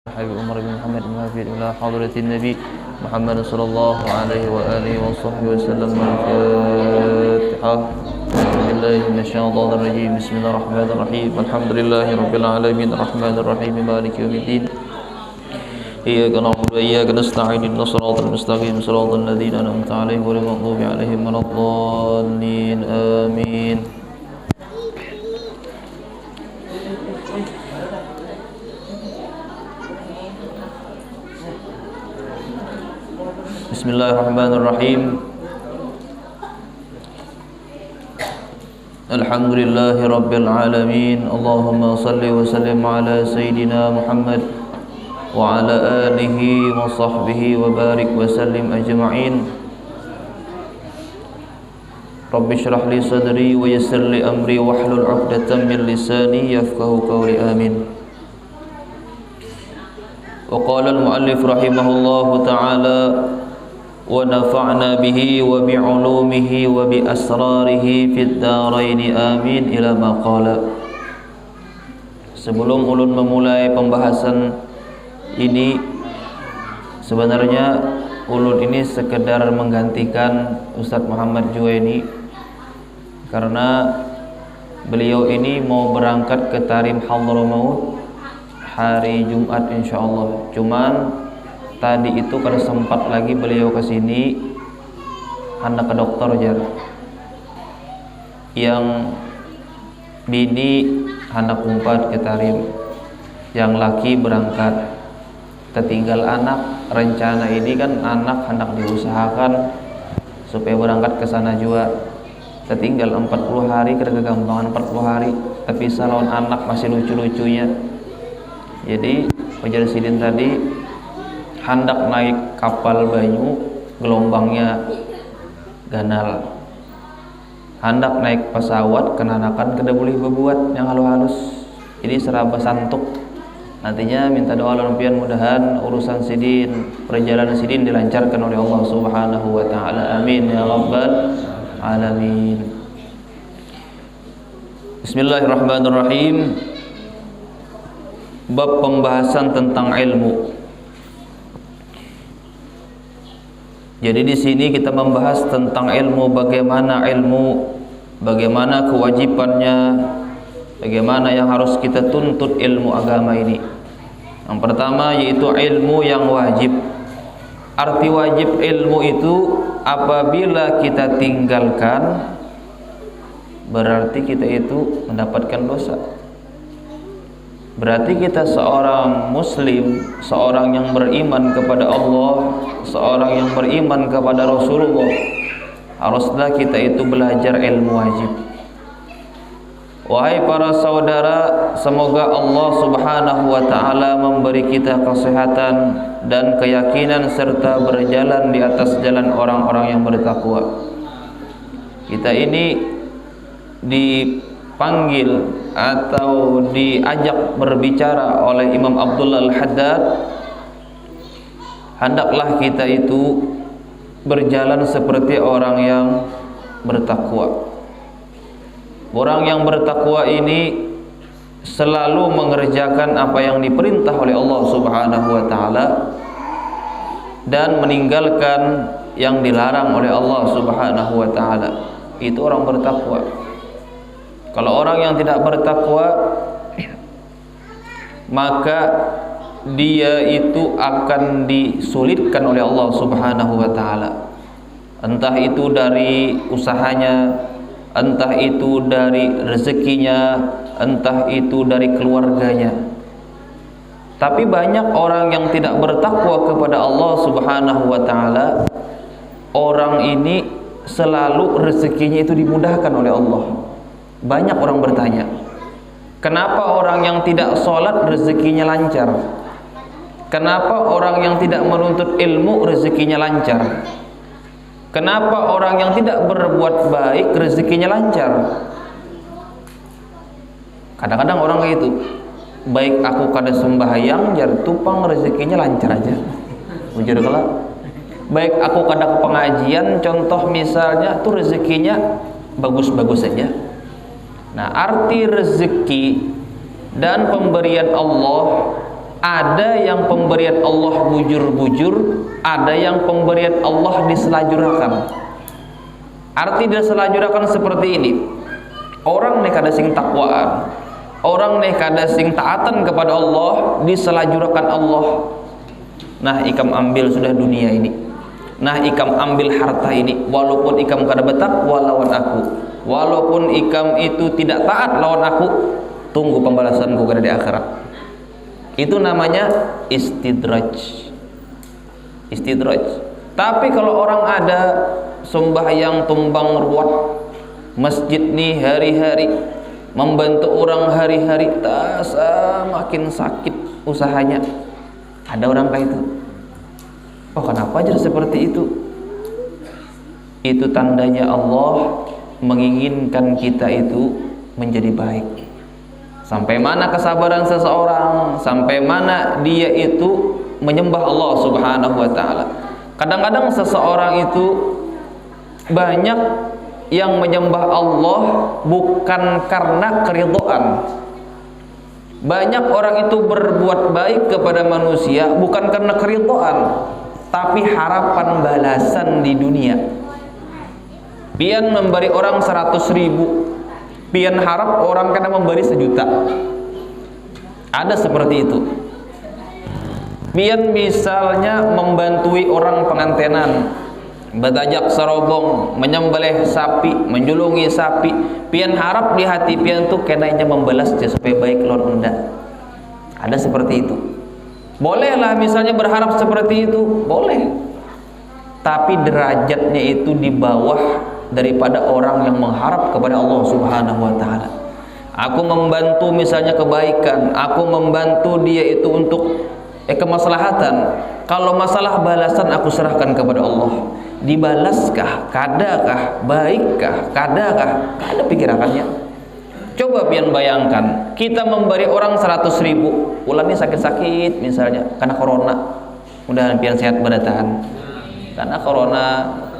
حبيب عمر بن محمد المهدي إلى حضرة النبي محمد صلى الله عليه وآله وصحبه وسلم. الفاتحة. أعوذ بالله من الشيطان الرجيم. بسم الله الرحمن الرحيم. الحمد لله رب العالمين الرحمن الرحيم مالك يوم الدين. إياك نعبد وإياك نستعين اهدنا الصراط المستقيم صراط الذين أنعمت عليهم غير المغضوب عليهم ولا الضالين آمين. Bismillahirrahmanirrahim. Alhamdulillahi rabbil alamin. Allahumma salli wa sallim ala sayyidina Muhammad wa ala alihi wa sahbihi wa barik wa sallim ajma'in. Rabbi shrah li sadri wa yassir li amri wahlul 'uqdatam min lisani yafqahu qawli. Amin. Wa qala al-muallif rahimahullahu ta'ala wa nafa'na bihi wa bi'ulumihi wa bi asrarihi fid dharain amin ila ma qala. Sebelum ulun memulai pembahasan ini, sebenarnya ulun ini sekedar menggantikan Ustadz Muhammad Juwaini karena beliau ini mau berangkat ke Tarim Hadramaut hari Jumat insyaallah. Cuman tadi itu kalau sempat lagi beliau ke sini hendak ke dokter jar. Yang bini hendak umpat ke Tarim, yang laki berangkat. Tertinggal anak. Rencana ini kan anak hendak diusahakan supaya berangkat ke sana juga. Tertinggal 40 hari, kegampangan 40 hari. Tapi salon anak masih lucu-lucunya. Jadi Fajar Sidin tadi hendak naik kapal banyu, gelombangnya ganal. Hendak naik pesawat, kenanakan kada boleh berbuat yang halus-halus. Ini seraba santuk. Nantinya minta doa lampian, mudahan urusan Sidin, perjalanan Sidin dilancarkan oleh Allah Subhanahu wa taala. Amin ya rabbal alamin. Bismillahirrahmanirrahim. Bab pembahasan tentang ilmu. Jadi di sini kita membahas tentang ilmu, bagaimana kewajibannya, bagaimana yang harus kita tuntut ilmu agama ini. Yang pertama yaitu ilmu yang wajib. Arti wajib ilmu itu apabila kita tinggalkan berarti kita itu mendapatkan dosa. Berarti kita seorang muslim, seorang yang beriman kepada Allah, seorang yang beriman kepada Rasulullah, haruslah kita itu belajar ilmu wajib. Wahai para saudara, semoga Allah Subhanahu wa ta'ala memberi kita kesehatan dan keyakinan serta berjalan di atas jalan orang-orang yang bertakwa. Kita ini dipanggil atau diajak berbicara oleh Imam Abdullah Al-Haddad, hendaklah kita itu berjalan seperti orang yang bertakwa. Orang yang bertakwa ini selalu mengerjakan apa yang diperintah oleh Allah Subhanahu wa taala dan meninggalkan yang dilarang oleh Allah Subhanahu wa taala. Itu orang bertakwa. Kalau orang yang tidak bertakwa, maka dia itu akan disulitkan oleh Allah Subhanahu wa taala. Entah itu dari usahanya, entah itu dari rezekinya, entah itu dari keluarganya. Tapi banyak orang yang tidak bertakwa kepada Allah Subhanahu wa taala, orang ini selalu rezekinya itu dimudahkan oleh Allah. Banyak orang bertanya, kenapa orang yang tidak sholat rezekinya lancar? Kenapa orang yang tidak menuntut ilmu rezekinya lancar? Kenapa orang yang tidak berbuat baik rezekinya lancar? Kadang-kadang orang kayak itu, baik aku kada sembahyang jar tupang rezekinya lancar aja. Ujar kelak. Baik aku kada ke pengajian, contoh misalnya tuh rezekinya bagus-bagus saja. Nah, arti rezeki dan pemberian Allah Ada yang pemberian Allah bujur-bujur, ada yang pemberian Allah diselajurakan. Arti diselajurakan seperti ini. Orang nek kada sing takwaan, orang nek kada sing taatan kepada Allah, diselajurakan Allah. Nah, ikam ambil sudah dunia ini. Nah, ikam ambil harta ini, walaupun ikam kada bertakwa lawan aku, walaupun ikam itu tidak taat lawan aku, tunggu pembalasanku kada di akhirat. Itu namanya istidraj. Istidraj. Tapi kalau orang ada sembahyang tumbang ruat masjid nih hari-hari, membantu orang hari-hari, tasa makin sakit usahanya. Ada orang kayak itu. Oh, kenapa jadi seperti itu? Itu tandanya Allah menginginkan kita itu menjadi baik. Sampai mana kesabaran seseorang, sampai mana dia itu menyembah Allah Subhanahu wa ta'ala. Kadang-kadang seseorang itu banyak yang menyembah Allah bukan karena keridhaan. Banyak orang itu berbuat baik kepada manusia bukan karena keridhaan, tapi harapan balasan di dunia. Pian memberi orang 100.000, pian harap orang kena memberi 1.000.000. Ada seperti itu. Pian misalnya membantui orang pengantenan, bertajak serobong, menyembelih sapi, menjulungi sapi, pian harap di hati pian tuh kenanya membalas supaya baik lawan unda. Ada seperti itu. Bolehlah misalnya berharap seperti itu, boleh. Tapi derajatnya itu di bawah daripada orang yang mengharap kepada Allah Subhanahu wa ta'ala. Aku membantu misalnya kebaikan, aku membantu dia itu untuk kemaslahatan. Kalau masalah balasan aku serahkan kepada Allah. Dibalaskah, kadakah, baikkah, kadakah, kada pikirannya. Coba pian bayangkan, kita memberi orang 100.000, ulan ini sakit-sakit misalnya karena corona, mudah-mudahan pian sehat berdataan. Karena corona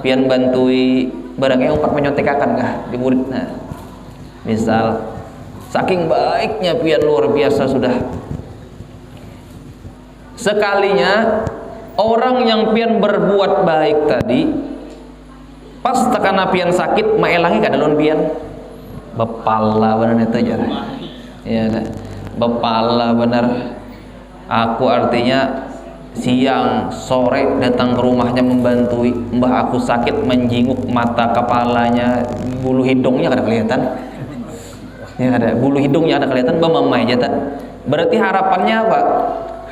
pian bantui barangnya umpat menyontek-akan kah di murid. Nah, misal saking baiknya pian luar biasa sudah. Sekalinya orang yang pian berbuat baik tadi pas tekana pian sakit maelangi kada lawan pian. Bepala benar itu aja. Ya, bepala benar. Aku artinya siang sore datang ke rumahnya membantui, mbah aku sakit, menjinguk mata kepalanya, bulu hidungnya kada kelihatan. Ya, ada bulu hidungnya ada kelihatan, bemamai aja tak. Berarti harapannya apa?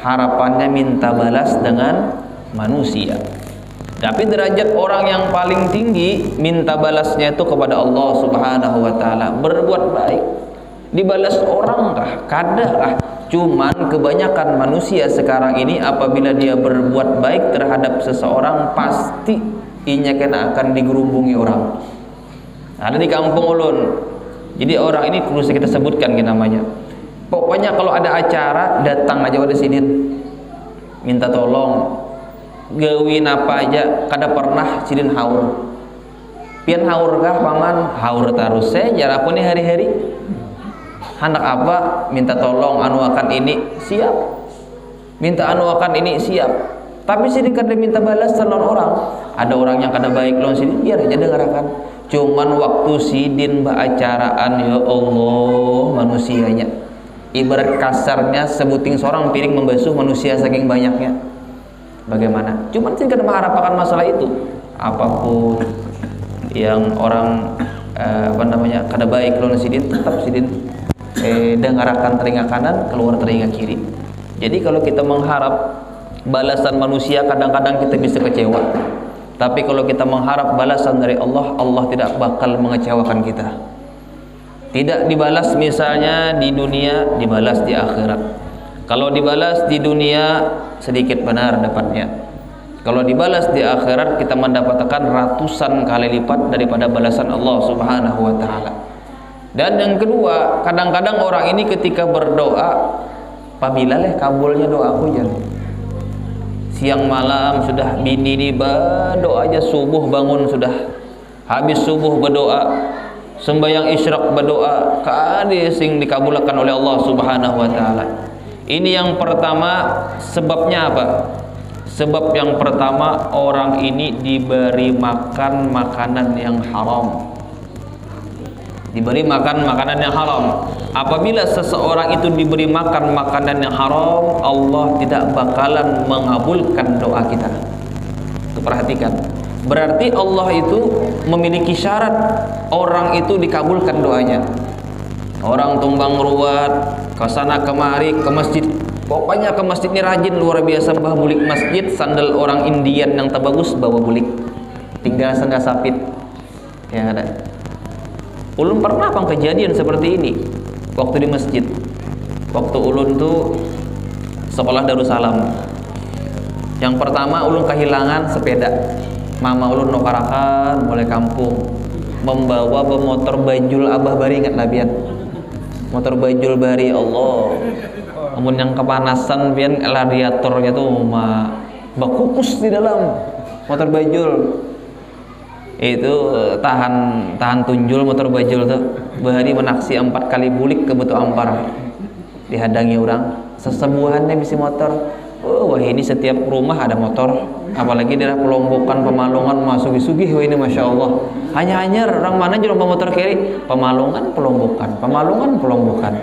Harapannya minta balas dengan manusia. Tapi derajat orang yang paling tinggi minta balasnya itu kepada Allah Subhanahu wa ta'ala. Berbuat baik dibalas orang kah? Kadakah? Cuman kebanyakan manusia sekarang ini apabila dia berbuat baik terhadap seseorang, pasti inya kena akan digerubungi orang. Ada di kampung ulun. Jadi orang ini perlu kita sebutkan namanya. Pokoknya kalau ada acara datang aja pada sini, minta tolong gawin apa aja, kada pernah sidin haur. Pian haur kah paman? Haur terus saya aku nih hari-hari. Anak apa minta tolong anuakan ini, siap. Minta anuakan ini, siap. Tapi sidin kada minta balas lawan orang. Ada orang yang kada baik lawan sidin, biar aja dengarkan. Cuman waktu sidin baacaraan, ya Allah manusianya. Ibarat kasarnya sebuting seorang piring membasuh manusia saking banyaknya. Bagaimana? Cuman sih kada mengharapkan masalah itu. Apapun yang orang kada baik lawan sidin, tetap sidin dengarkan telinga kanan, keluar telinga kiri. Jadi kalau kita mengharap balasan manusia, kadang-kadang kita bisa kecewa. Tapi kalau kita mengharap balasan dari Allah, Allah tidak bakal mengecewakan kita. Tidak dibalas misalnya di dunia, dibalas di akhirat. Kalau dibalas di dunia sedikit benar dapatnya. Kalau dibalas di akhirat kita mendapatkan ratusan kali lipat daripada balasan Allah Subhanahu wa ta'ala. Dan yang kedua, kadang-kadang orang ini ketika berdoa, apabila kabulnya doaku ya. Siang malam sudah bini ini berdoa aja, subuh bangun sudah. Habis subuh berdoa, sembahyang isyraq berdoa, kada sing dikabulkan oleh Allah Subhanahu wa ta'ala. Ini yang pertama, sebabnya apa? Sebab yang pertama, orang ini diberi makan makanan yang haram. Diberi makan makanan yang haram. Apabila seseorang itu diberi makan makanan yang haram, Allah tidak bakalan mengabulkan doa kita. Itu perhatikan. Berarti Allah itu memiliki syarat orang itu dikabulkan doanya. Orang tumbang ruwat, ke sana kemari, ke masjid. Pokoknya ke masjid ini rajin luar biasa, mbah bulik masjid, sandal orang Indian yang terbagus bawa bulik. Tinggal sandal sapit. Ya ada. Ulun pernah bang kejadian seperti ini waktu di masjid. Waktu ulun tuh sekolah Darussalam. Yang pertama ulun kehilangan sepeda. Mama ulun nokarakan mulai kampung membawa motor bajul abah bari, ingat nabian. Motor bajul bari, Allah. Namun yang kepanasan pian radiatornya tuh bakukus di dalam motor bajul. Itu tahan tunjul motor bajul tuh bahari menaksi 4 kali bulik ke Betu Ampar, dihadangi orang sesebuahannya bisi motor. Wah ini setiap rumah ada motor, apalagi daerah Pelombokan, Pemalungan, masuk-sugih wah ini masya Allah. Hanya orang mana jual motor kiri, Pemalungan, Pelombokan, Pemalungan, Pelombokan.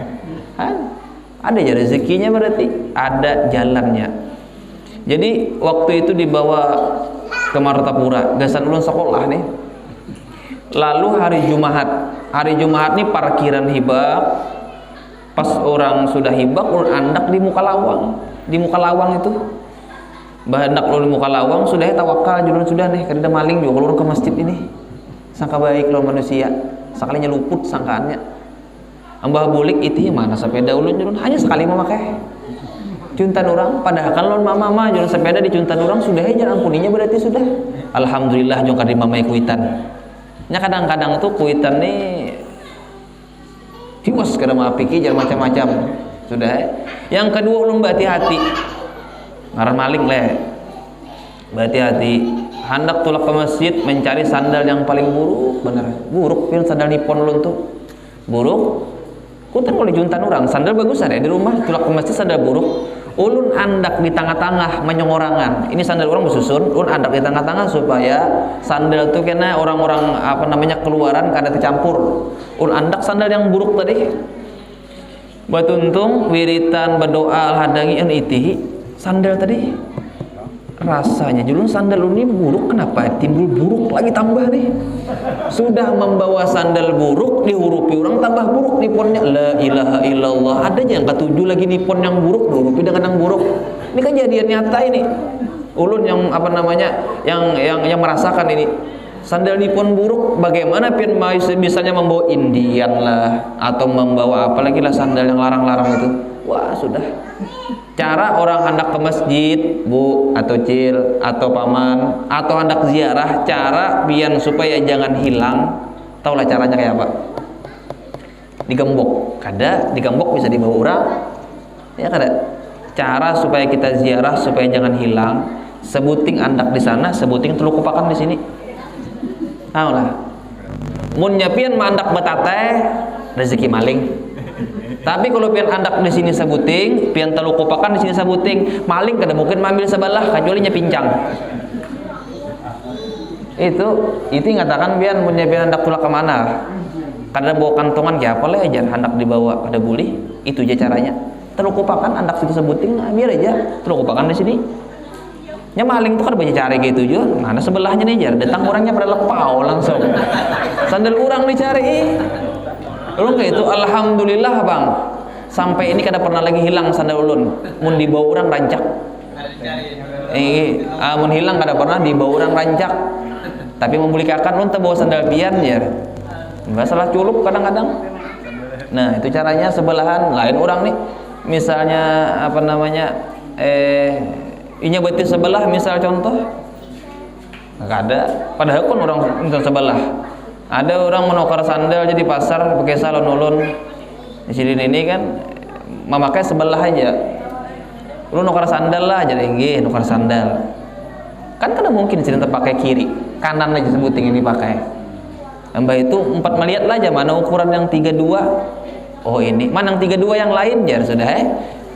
Ada ya rezekinya, berarti ada jalannya. Jadi waktu itu dibawa ke Martapura, gasan ulun sekolah nih. Lalu hari Jumat nih parkiran hibak. Pas orang sudah hibak, ulun andak di muka lawang itu. Bahandak ulun di muka lawang sudah tawakal julun sudah nih, kada maling juga ulun ke masjid ini. Sangka baik lawan manusia, sekalinya luput sangkaannya. Ambah bulik itu mana sepeda ulun julun hanya sekali memakai. Cuntan orang, padahal kan lon mama jual sepeda di cuntan orang sudah aja ampuninya, berarti sudah. Alhamdulillah jong kadi mamai kuitan. Nya kadang-kadang tuh kuitan nih tiwas kada mapiki jar macam-macam. Sudah. Yang kedua ulun hati-hati. Ngaran maling leh. Hati-hati. Hendak tulak ke masjid mencari sandal yang paling buruk, bener. Buruk pian sandal nipon ulun tuh. Buruk. Kutan kalau juntan orang, sandal bagus ada di rumah, tulak ke masjid sandal buruk. Ulun andak di tengah-tengah menyengorangan. Ini sandal orang bersusun, ulun andak di tengah-tengah supaya sandal itu kena orang-orang keluaran kada tercampur. Ulun andak sandal yang buruk tadi. Batuntung wiritan berdoa hadangi itihi sandal tadi. Rasanya julun sandal ini buruk, kenapa timbul buruk lagi tambah nih. Sudah membawa sandal buruk, dihurupi orang tambah buruk niponnya. La ilaha illallah. Ada yang ketujuh lagi nipon yang buruk, dihurupi dengan yang buruk. Ini kejadian nyata ini. Ulun yang yang merasakan ini. Sandal nipon buruk, bagaimana pian misalnya membawa Indian lah atau membawa apalagi lah sandal yang larang-larang itu. Wah, sudah. Cara orang hendak ke masjid, Bu atau Cil atau paman atau hendak ziarah, cara biar supaya jangan hilang, taulah caranya kayak apa? Digembok, kada digembok bisa dibawa orang, ya kada. Cara supaya kita ziarah supaya jangan hilang, sebuting andak di sana, sebuting teluk kupakan di sini. Tahu lah. Mun nyapian mandak betate, rezeki maling. Tapi kalau pian andak di sini sabuting, pian telu kopakan di sini sabuting, maling kada mungkin mambil sebelah kecuali nya pincang. Itu ngatakan pian punya pian andak tulak ke mana? Kada bawa kantongan kayak apa lah aja hendak dibawa kada boleh. Itu aja caranya. Telu kopakan andak situ sabuting, nah, biar aja telu kopakan di sini. Nya maling tuh kada banyak cara gitu juga. Mana sebelahnya nih jar, datang orangnya pada lepau langsung. Sandal orang dicari. Ulun kayak itu, alhamdulillah bang, sampai ini kada pernah lagi hilang sandal ulun. Mun dibawa orang rancak. Mun hilang kada pernah dibawa orang rancak. Tapi membulikakan ulun bawa sandal pian ya. Enggak salah culup kadang-kadang. Nah itu caranya sebelahan. Lain orang nih, misalnya inya berarti sebelah, misal contoh, nggak ada. Padahal kan orang misal sebelah. Ada orang menukar sandal jadi pasar pakai salon ulun di sini ini kan memakai sebelah aja. Lu nukar sandal lah jadi nggih nukar sandal. Kan kada mungkin sini terpakai kiri, kanan aja sebuting ini pakai. Mbak itu 4 melihat lah aja mana ukuran yang 32. Oh ini, mana yang 32 yang lain ya sudah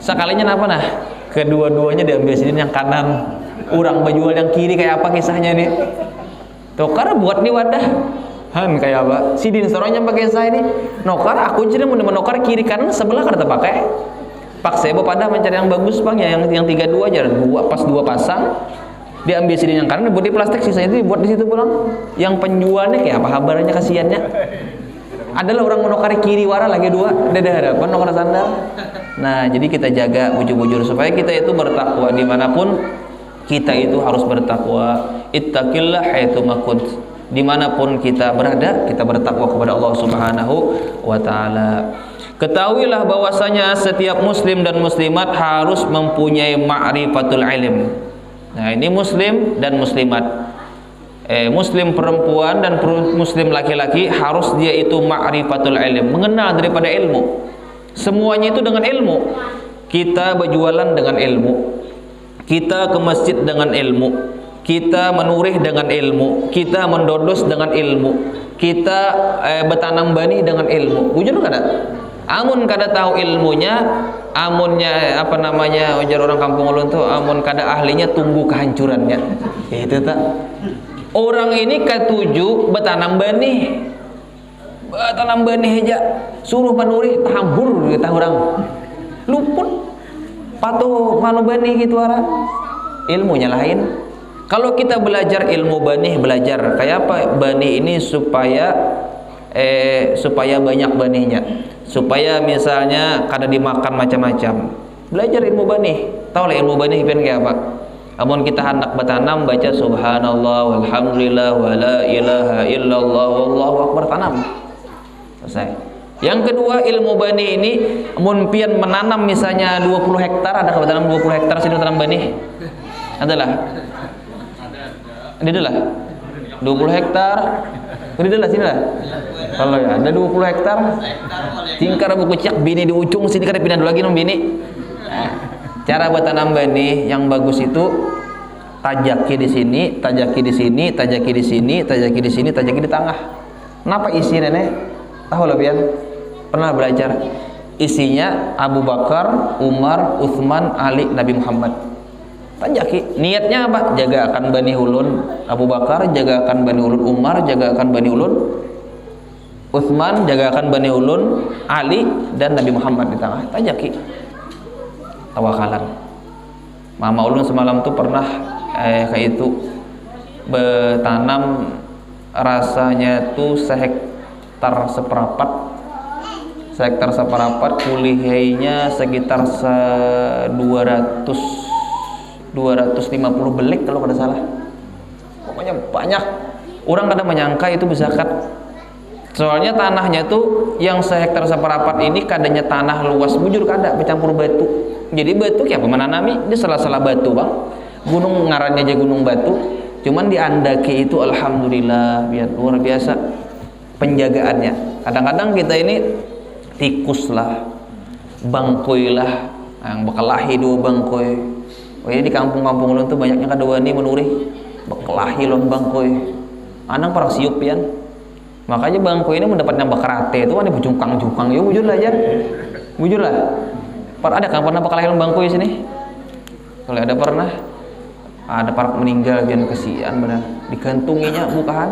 Sekalinya apa nah? Kedua-duanya diambil sini yang kanan. Orang berjual yang kiri kayak apa kisahnya nih? Tokar buat nih wadah. Han kayak apa? Si din sorongnya pakai saya ini. Nokar aku jadi mau menokar kiri kanan sebelah kada terpakai. Pak saya pada mencari yang bagus bang ya, yang 32 aja, dua pasang. Diambil sini yang kanan, dibuat di plastik, sisanya itu dibuat di situ pulang. Yang penjualnya kayak apa kabarnya kasihannya? Adalah orang menokar kiri wara lagi dua, dadah hadapan nokar sandal. Nah jadi kita jaga bujur-bujur supaya kita itu bertakwa dimanapun kita itu harus bertakwa. Ittaqillah haitsuma kunt. Dimanapun kita berada, kita bertakwa kepada Allah Subhanahu wa Ta'ala. Ketahuilah bahwasanya setiap muslim dan muslimat harus mempunyai ma'rifatul ilm. Nah ini muslim dan muslimat, muslim perempuan dan muslim laki-laki harus dia itu ma'rifatul ilm, mengenal daripada ilmu. Semuanya itu dengan ilmu. Kita berjualan dengan ilmu, kita ke masjid dengan ilmu, kita menurih dengan ilmu, kita mendodos dengan ilmu, kita bertanam benih dengan ilmu. Bujur kada? Amun kada tahu ilmunya, amunnya apa namanya ujar orang kampung ulun tuh, amun kada ahlinya tunggu kehancurannya. Itu tak. Orang ini ketujuh bertanam benih aja, suruh menurih tahambur kita orang luput patuh manu benih gitu ara. Ilmunya lain. Kalau kita belajar ilmu benih, belajar kayak apa benih ini supaya banyak benihnya, supaya misalnya kada dimakan macam-macam. Belajar ilmu benih, tahu lah ilmu benih kan kayak apa. Amun kita hendak bertanam baca subhanallah walhamdulillah wala ilaha illallah wallahu akbar, tanam selesai. Yang kedua ilmu benih ini amun pian menanam misalnya 20 hektar, ada kebetulan 20 hektar sini tanam benih adalah ini adalah 20 hektar ini adalah sini lah. Kalau ya ada 20 hektar tingkar buku cek bini di ujung sini kada pindah dulu lagi nom bini. Cara buat tanam benih yang bagus itu tajaki di sini, tajaki di sini, tajaki di sini, tajaki di sini, tajaki di tengah. Kenapa isi nenek? Tahu lah pian? Pernah belajar? Isinya Abu Bakar, Umar, Utsman, Ali, Nabi Muhammad. Tajaki. Niatnya apa? Jaga akan bani ulun Abu Bakar, jaga akan bani ulun Umar, jaga akan bani ulun Utsman, jaga akan bani ulun Ali dan Nabi Muhammad di tengah. Tajaki. Tawakalan. Mama ulun semalam tuh pernah kayak itu bertanam rasanya tuh sehektar seperapat kulihainya sekitar 250 belik kalau kada salah. Pokoknya banyak. Orang kadang menyangka itu berzakat. Soalnya tanahnya tuh yang sehektar seperapat ini kadanya tanah luas bujur kada bercampur batu. Jadi batu kayak apa menanami di salah-salah batu bang. Gunung ngarannya aja gunung batu. Cuman di Andaki itu alhamdulillah luar biasa penjagaannya. Kadang-kadang kita ini tikus lah, bangkoi lah, yang bekelahi 2 bangkoi. Oh ini di kampung-kampung ulun tuh banyaknya kadawani menurih bekelahi loh bangkoi. Anang parang siup pian. Makanya bangkoi ini mendapatnya bakarate itu kan bujungkang-jungkang. Ya bujur lah aja. Bujur lah. Ada kan pernah bekelahi loh bangkoi sini? Kalau ada pernah, ada para meninggal dan kesian benar. Digantunginya bukan?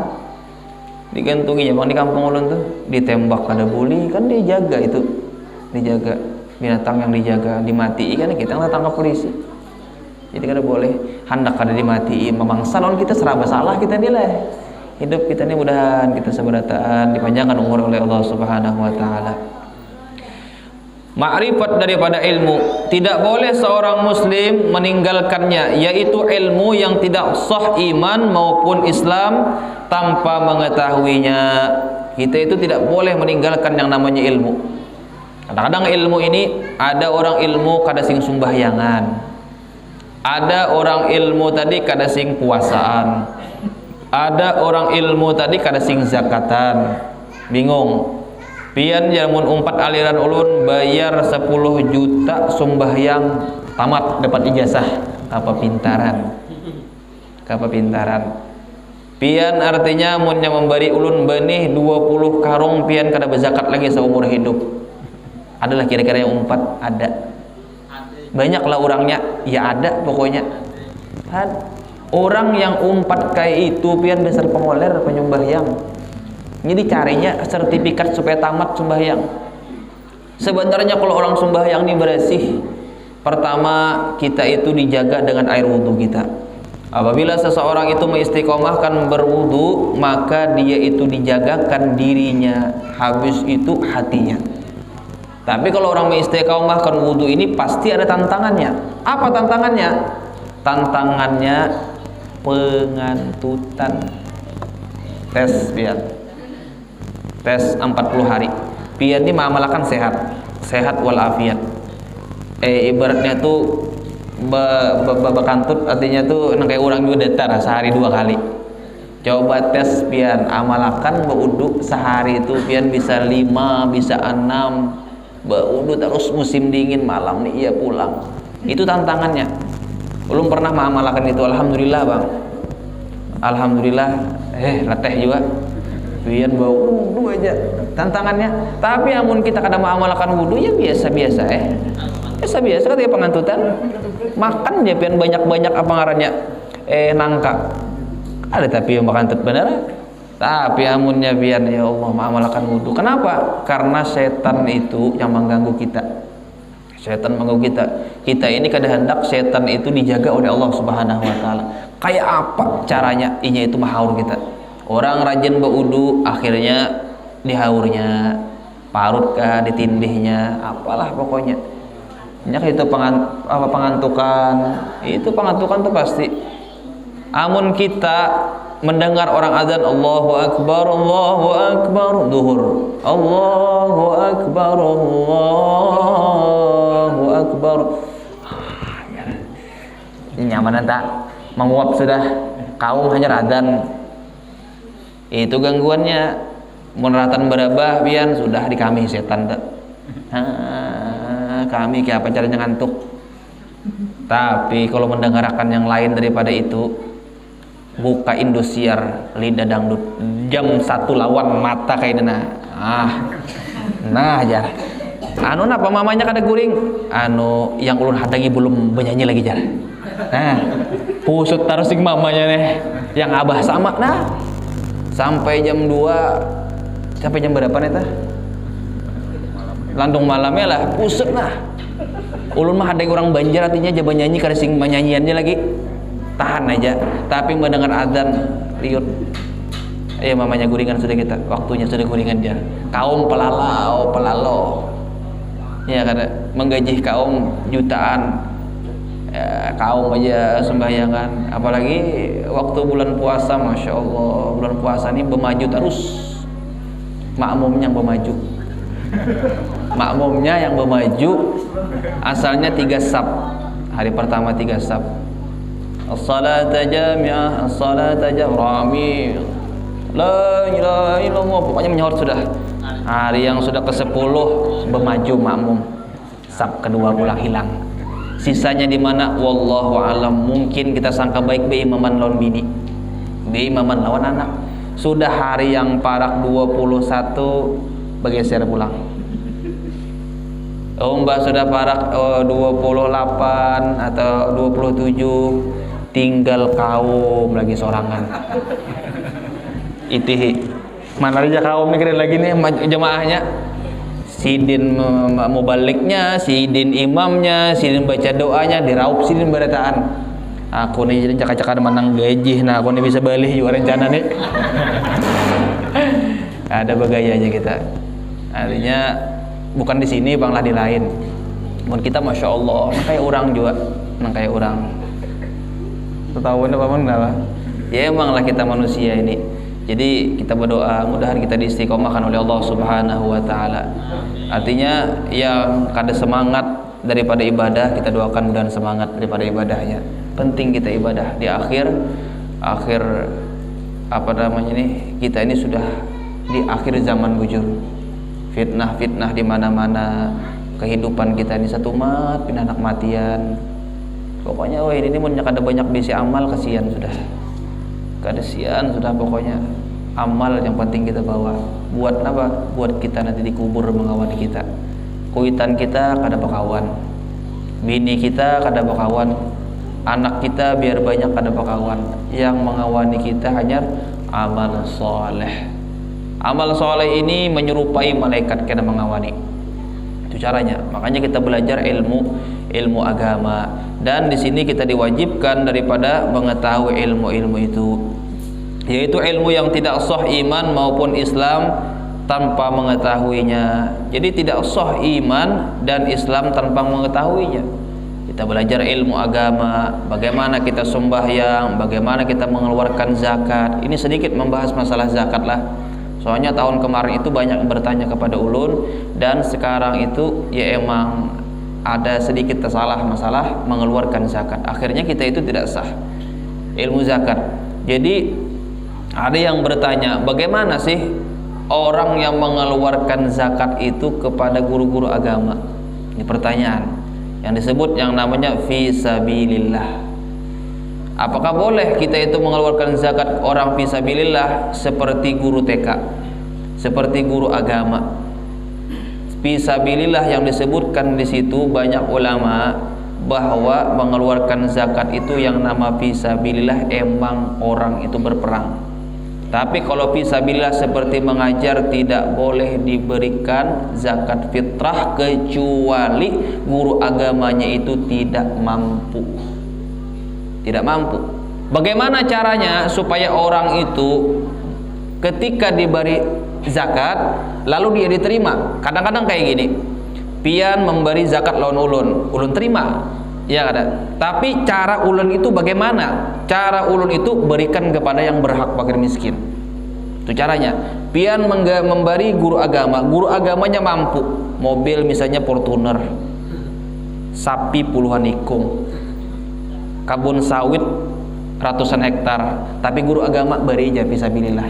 Digantunginya bang di kampung ulun tuh ditembak kada boleh kan dijaga itu, dijaga binatang yang dijaga dimati kan kita nggak tangkap polisi. Jadi kada boleh hendak kada dimati memangsa lawan kita serba salah kita nilai hidup kita ini mudahan kita seberataan dipanjangkan umur oleh Allah Subhanahu wa Ta'ala. Ma'rifat daripada ilmu, tidak boleh seorang muslim meninggalkannya, yaitu ilmu yang tidak sah iman maupun Islam tanpa mengetahuinya. Kita itu tidak boleh meninggalkan yang namanya ilmu. Kadang-kadang ilmu ini ada orang ilmu kada sing sumbahyangan, ada orang ilmu tadi kada sing puasaan, ada orang ilmu tadi kada sing zakatan. Bingung. Pian jamun umpat aliran ulun bayar 10 juta sembahyang tamat dapat ijazah apa pintaran. Pian artinya munnya memberi ulun benih 20 karung pian kada berzakat lagi seumur hidup. Adalah kira-kira yang umpat ada. banyaklah orangnya, ya ada pokoknya. Orang yang umpat kayak itu pian dasar pengoler penyembahyang. Jadi carinya sertifikat supaya tamat sembahyang. Sebenarnya kalau orang sembahyang ini bersih, pertama kita itu dijaga dengan air wudhu kita. Apabila seseorang itu mengistiqomahkan berwudhu, maka dia itu dijagakan dirinya, habis itu hatinya. Tapi kalau orang mengistiqomahkan wudhu ini pasti ada tantangannya. Apa tantangannya? Tantangannya pengantutan. Tes biar tes 40 hari. Pian ini mengamalkan sehat walafiat. Ibaratnya tuh bekantut, artinya tuh kayak orang juga datar sehari 2 kali. Coba tes pian amalkan berwudu sehari itu pian bisa 5, bisa 6 berwudu terus musim dingin malam nih ia pulang. Itu tantangannya. Belum pernah mengamalkan itu, alhamdulillah bang. Alhamdulillah, latih juga. Pian bawa wudu aja tantangannya. Tapi amun kita kadang mengamalkan wudu ya biasa-biasa biasa-biasa katanya pengantutan. Makan aja pian banyak-banyak apa ngarannya nangka. Ada tapi yang makantut bener. Tapi amunnya pian ya Allah mengamalkan wudu. Kenapa? Karena setan itu yang mengganggu kita. Setan mengganggu kita. Kita ini kadang hendak setan itu dijaga oleh Allah Subhanahu wa taala. Kayak apa caranya? Inya itu mahaur kita. Orang rajin berwudu akhirnya dihaurnya, parut kah, ditindihnya, apalah pokoknya. Itu pengantukan. Itu pengantukan tuh pasti. Amun kita mendengar orang azan Allahu Akbar duhur, Allahu Akbar nyaman tak menguap sudah kaum hanya azan. Itu gangguannya meneratan berabah pian sudah di kami setan tak. Kami kayak apa caranya ngantuk. Tapi kalau mendengarkan yang lain daripada itu, buka Indosiar lidah dangdut jam 1 lawan mata kayak nah aja anu apa mamanya kada guring anu yang ulun hadangi belum bernyanyi lagi jar. Nah pusut taruh sing mamanya nih yang abah sama nah sampai jam 2 sampai jam berapa nih tah landung malamnya lah pusut nah ulun mah hadangi orang Banjar artinya jaban nyanyi kada sing nyanyiannya lagi tahan aja. Tapi mendengar azan riut mamanya guringan sudah kita waktunya sudah guringan dia kaum pelalau ya kada menggaji kaum jutaan kaum aja sembahyangan apalagi waktu bulan puasa Masya Allah bulan puasa ini bermaju terus makmumnya yang bermaju asalnya 3 sab hari pertama 3 sab as-salata jami'ah as-salata rami la ilaha illallah pokoknya menyohor sudah. Hari yang sudah ke-10 bermaju makmum sab kedua pulang hilang. Sisanya di mana wallahu alam. Mungkin kita sangka baik be imaman lawan bini, be imaman lawan anak. Sudah hari yang parak 21 bergeser pulang. Mbak sudah parak 28 atau 27 tinggal kaum lagi sorangan. Itihi mana aja kaum mikirin lagi nih jemaahnya. Sidin mubaliknya, sidin imamnya, sidin baca doanya, diraup sidin berataan. Aku nih jadi cakap-cakap menang gaji, nah aku nih bisa balik juga rencana nih. Ada bagayanya kita. Artinya bukan di sini bang lah di lain. Mun kita masya Allah, kayak orang juga, kayak orang. Ketahuan apa mana? Ya emang lah kita manusia ini. Jadi kita berdoa mudah-mudahan kita diistiqomahkan oleh Allah Subhanahu wa taala. Artinya yang kada semangat daripada ibadah kita doakan mudah semangat daripada ibadahnya. Penting kita ibadah di akhir apa namanya nih kita ini sudah di akhir zaman bujur. Fitnah-fitnah di mana-mana, kehidupan kita ini satu mat pindah anak matian. Pokoknya ini mun kada banyak bisi amal kasihan sudah. Kadesian sudah pokoknya amal yang penting kita bawa buat apa buat kita nanti dikubur mengawani kita kuitan kita kada bakawan bini kita kada bakawan, anak kita biar banyak kada bakawan. Yang mengawani kita hanya amal soleh. Amal soleh ini menyerupai malaikat kena mengawani. Itu caranya. Makanya kita belajar ilmu agama, dan di sini kita diwajibkan daripada mengetahui ilmu-ilmu itu, yaitu ilmu yang tidak sah iman maupun Islam tanpa mengetahuinya. Jadi tidak sah iman dan Islam tanpa mengetahuinya. Kita belajar ilmu agama, bagaimana kita sembahyang, bagaimana kita mengeluarkan zakat. Ini sedikit membahas masalah zakat lah. Soalnya tahun kemarin itu banyak yang bertanya kepada ulun, dan sekarang itu ya emang ada sedikit tersalah masalah mengeluarkan zakat. Akhirnya kita itu tidak sah ilmu zakat. Jadi ada yang bertanya, bagaimana sih orang yang mengeluarkan zakat itu kepada guru-guru agama? Ini pertanyaan yang disebut yang namanya fisabilillah. Apakah boleh kita itu mengeluarkan zakat orang fisabilillah seperti guru TK, seperti guru agama? Fisabilillah yang disebutkan di situ banyak ulama bahwa mengeluarkan zakat itu yang nama fisabilillah emang orang itu berperang. Tapi kalau fisabilillah seperti mengajar, tidak boleh diberikan zakat fitrah kecuali guru agamanya itu tidak mampu. Tidak mampu. Bagaimana caranya supaya orang itu ketika diberi zakat lalu dia diterima? Kadang-kadang kayak gini, pian memberi zakat lawan ulun terima, ya ada. Tapi cara ulun itu bagaimana? Cara ulun itu berikan kepada yang berhak, fakir miskin. Itu caranya. Pian memberi guru agamanya mampu, mobil misalnya Fortuner, sapi puluhan ikung, kabun sawit ratusan hektar, tapi guru agama beri aja fisabilillah.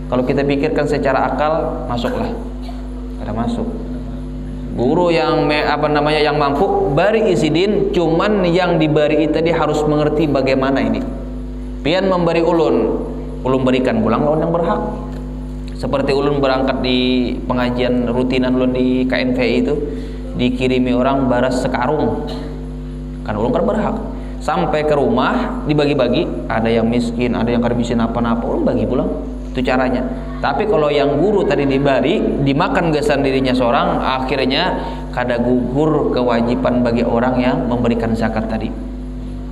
Kalau kita pikirkan secara akal, masuklah. Ada masuk. Guru yang yang mampu beri isidin, cuman yang diberi tadi harus mengerti bagaimana ini. Pian memberi ulun berikan pulang lawan yang berhak. Seperti ulun berangkat di pengajian rutinan ulun di KNVI itu, dikirimi orang baras sekarung. Kan ulun kan berhak. Sampai ke rumah dibagi-bagi, ada yang miskin, ada yang kada bisa apa-apa, ulun bagi pulang. Itu caranya. Tapi kalau yang guru tadi diberi, dimakan gesan dirinya seorang, akhirnya kada gugur kewajiban bagi orang yang memberikan zakat tadi.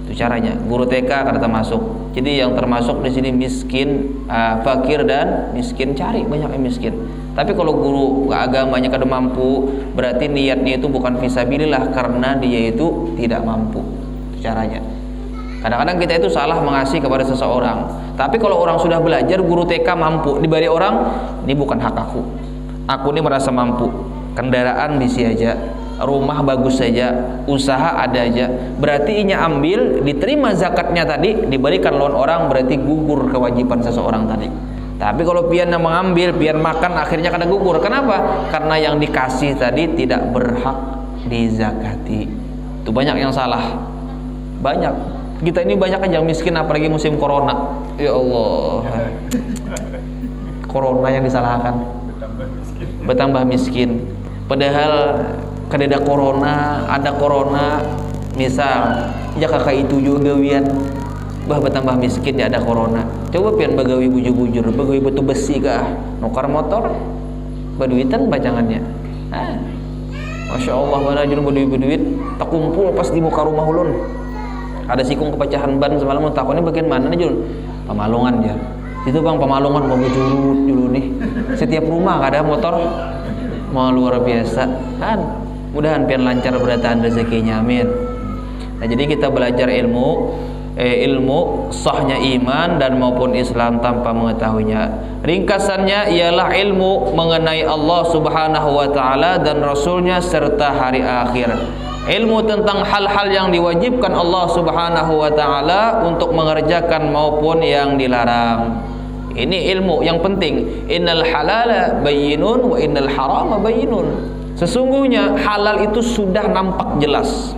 Itu caranya. Guru TK kada termasuk. Jadi yang termasuk di sini miskin, fakir dan miskin, cari banyak yang miskin. Tapi kalau guru agamanya kada mampu, berarti niatnya itu bukan fisabilillah karena dia itu tidak mampu. Itu caranya. Kadang-kadang kita itu salah mengasihi kepada seseorang. Tapi kalau orang sudah belajar, guru TK mampu, diberi orang, ini bukan hak aku. Aku ini merasa mampu. Kendaraan bisa aja, rumah bagus saja, usaha ada aja. Berarti inya ambil, diterima zakatnya tadi, diberikan lawan orang, berarti gugur kewajiban seseorang tadi. Tapi kalau pian yang mengambil, pian makan, akhirnya kada gugur. Kenapa? Karena yang dikasih tadi tidak berhak dizakati. Itu banyak yang salah. Banyak. Kita ini banyak aja miskin, apalagi musim corona. Ya Allah, corona yang disalahkan, bertambah miskin. Padahal kadeda corona, ada corona, misal ya kakak itu juga gawian, bertambah miskin ya ada corona. Coba pian bagawi bujur-bujur, bagawi batu besi kah, nukar motor, baduitan bacangannya. Masya Allah, barajul baduit, tak kumpul pas di muka rumah ulun. Ada sikung kepecahan ban semalam, takutnya bagian mana nih Jul? Pamalungan dia. Itu bang Pamalungan mau jurut dulu nih. Setiap rumah ada motor, mau luar biasa kan. Mudahan pian lancar berataan rezekinya, amin. Nah jadi kita belajar ilmu sahnya iman dan maupun Islam tanpa mengetahuinya. Ringkasannya ialah ilmu mengenai Allah Subhanahu wa taala dan Rasulnya serta hari akhir. Ilmu tentang hal-hal yang diwajibkan Allah Subhanahu wa taala untuk mengerjakan maupun yang dilarang. Ini ilmu yang penting. Innal halala bayyinun wa innal harama bayyinun. Sesungguhnya halal itu sudah nampak jelas.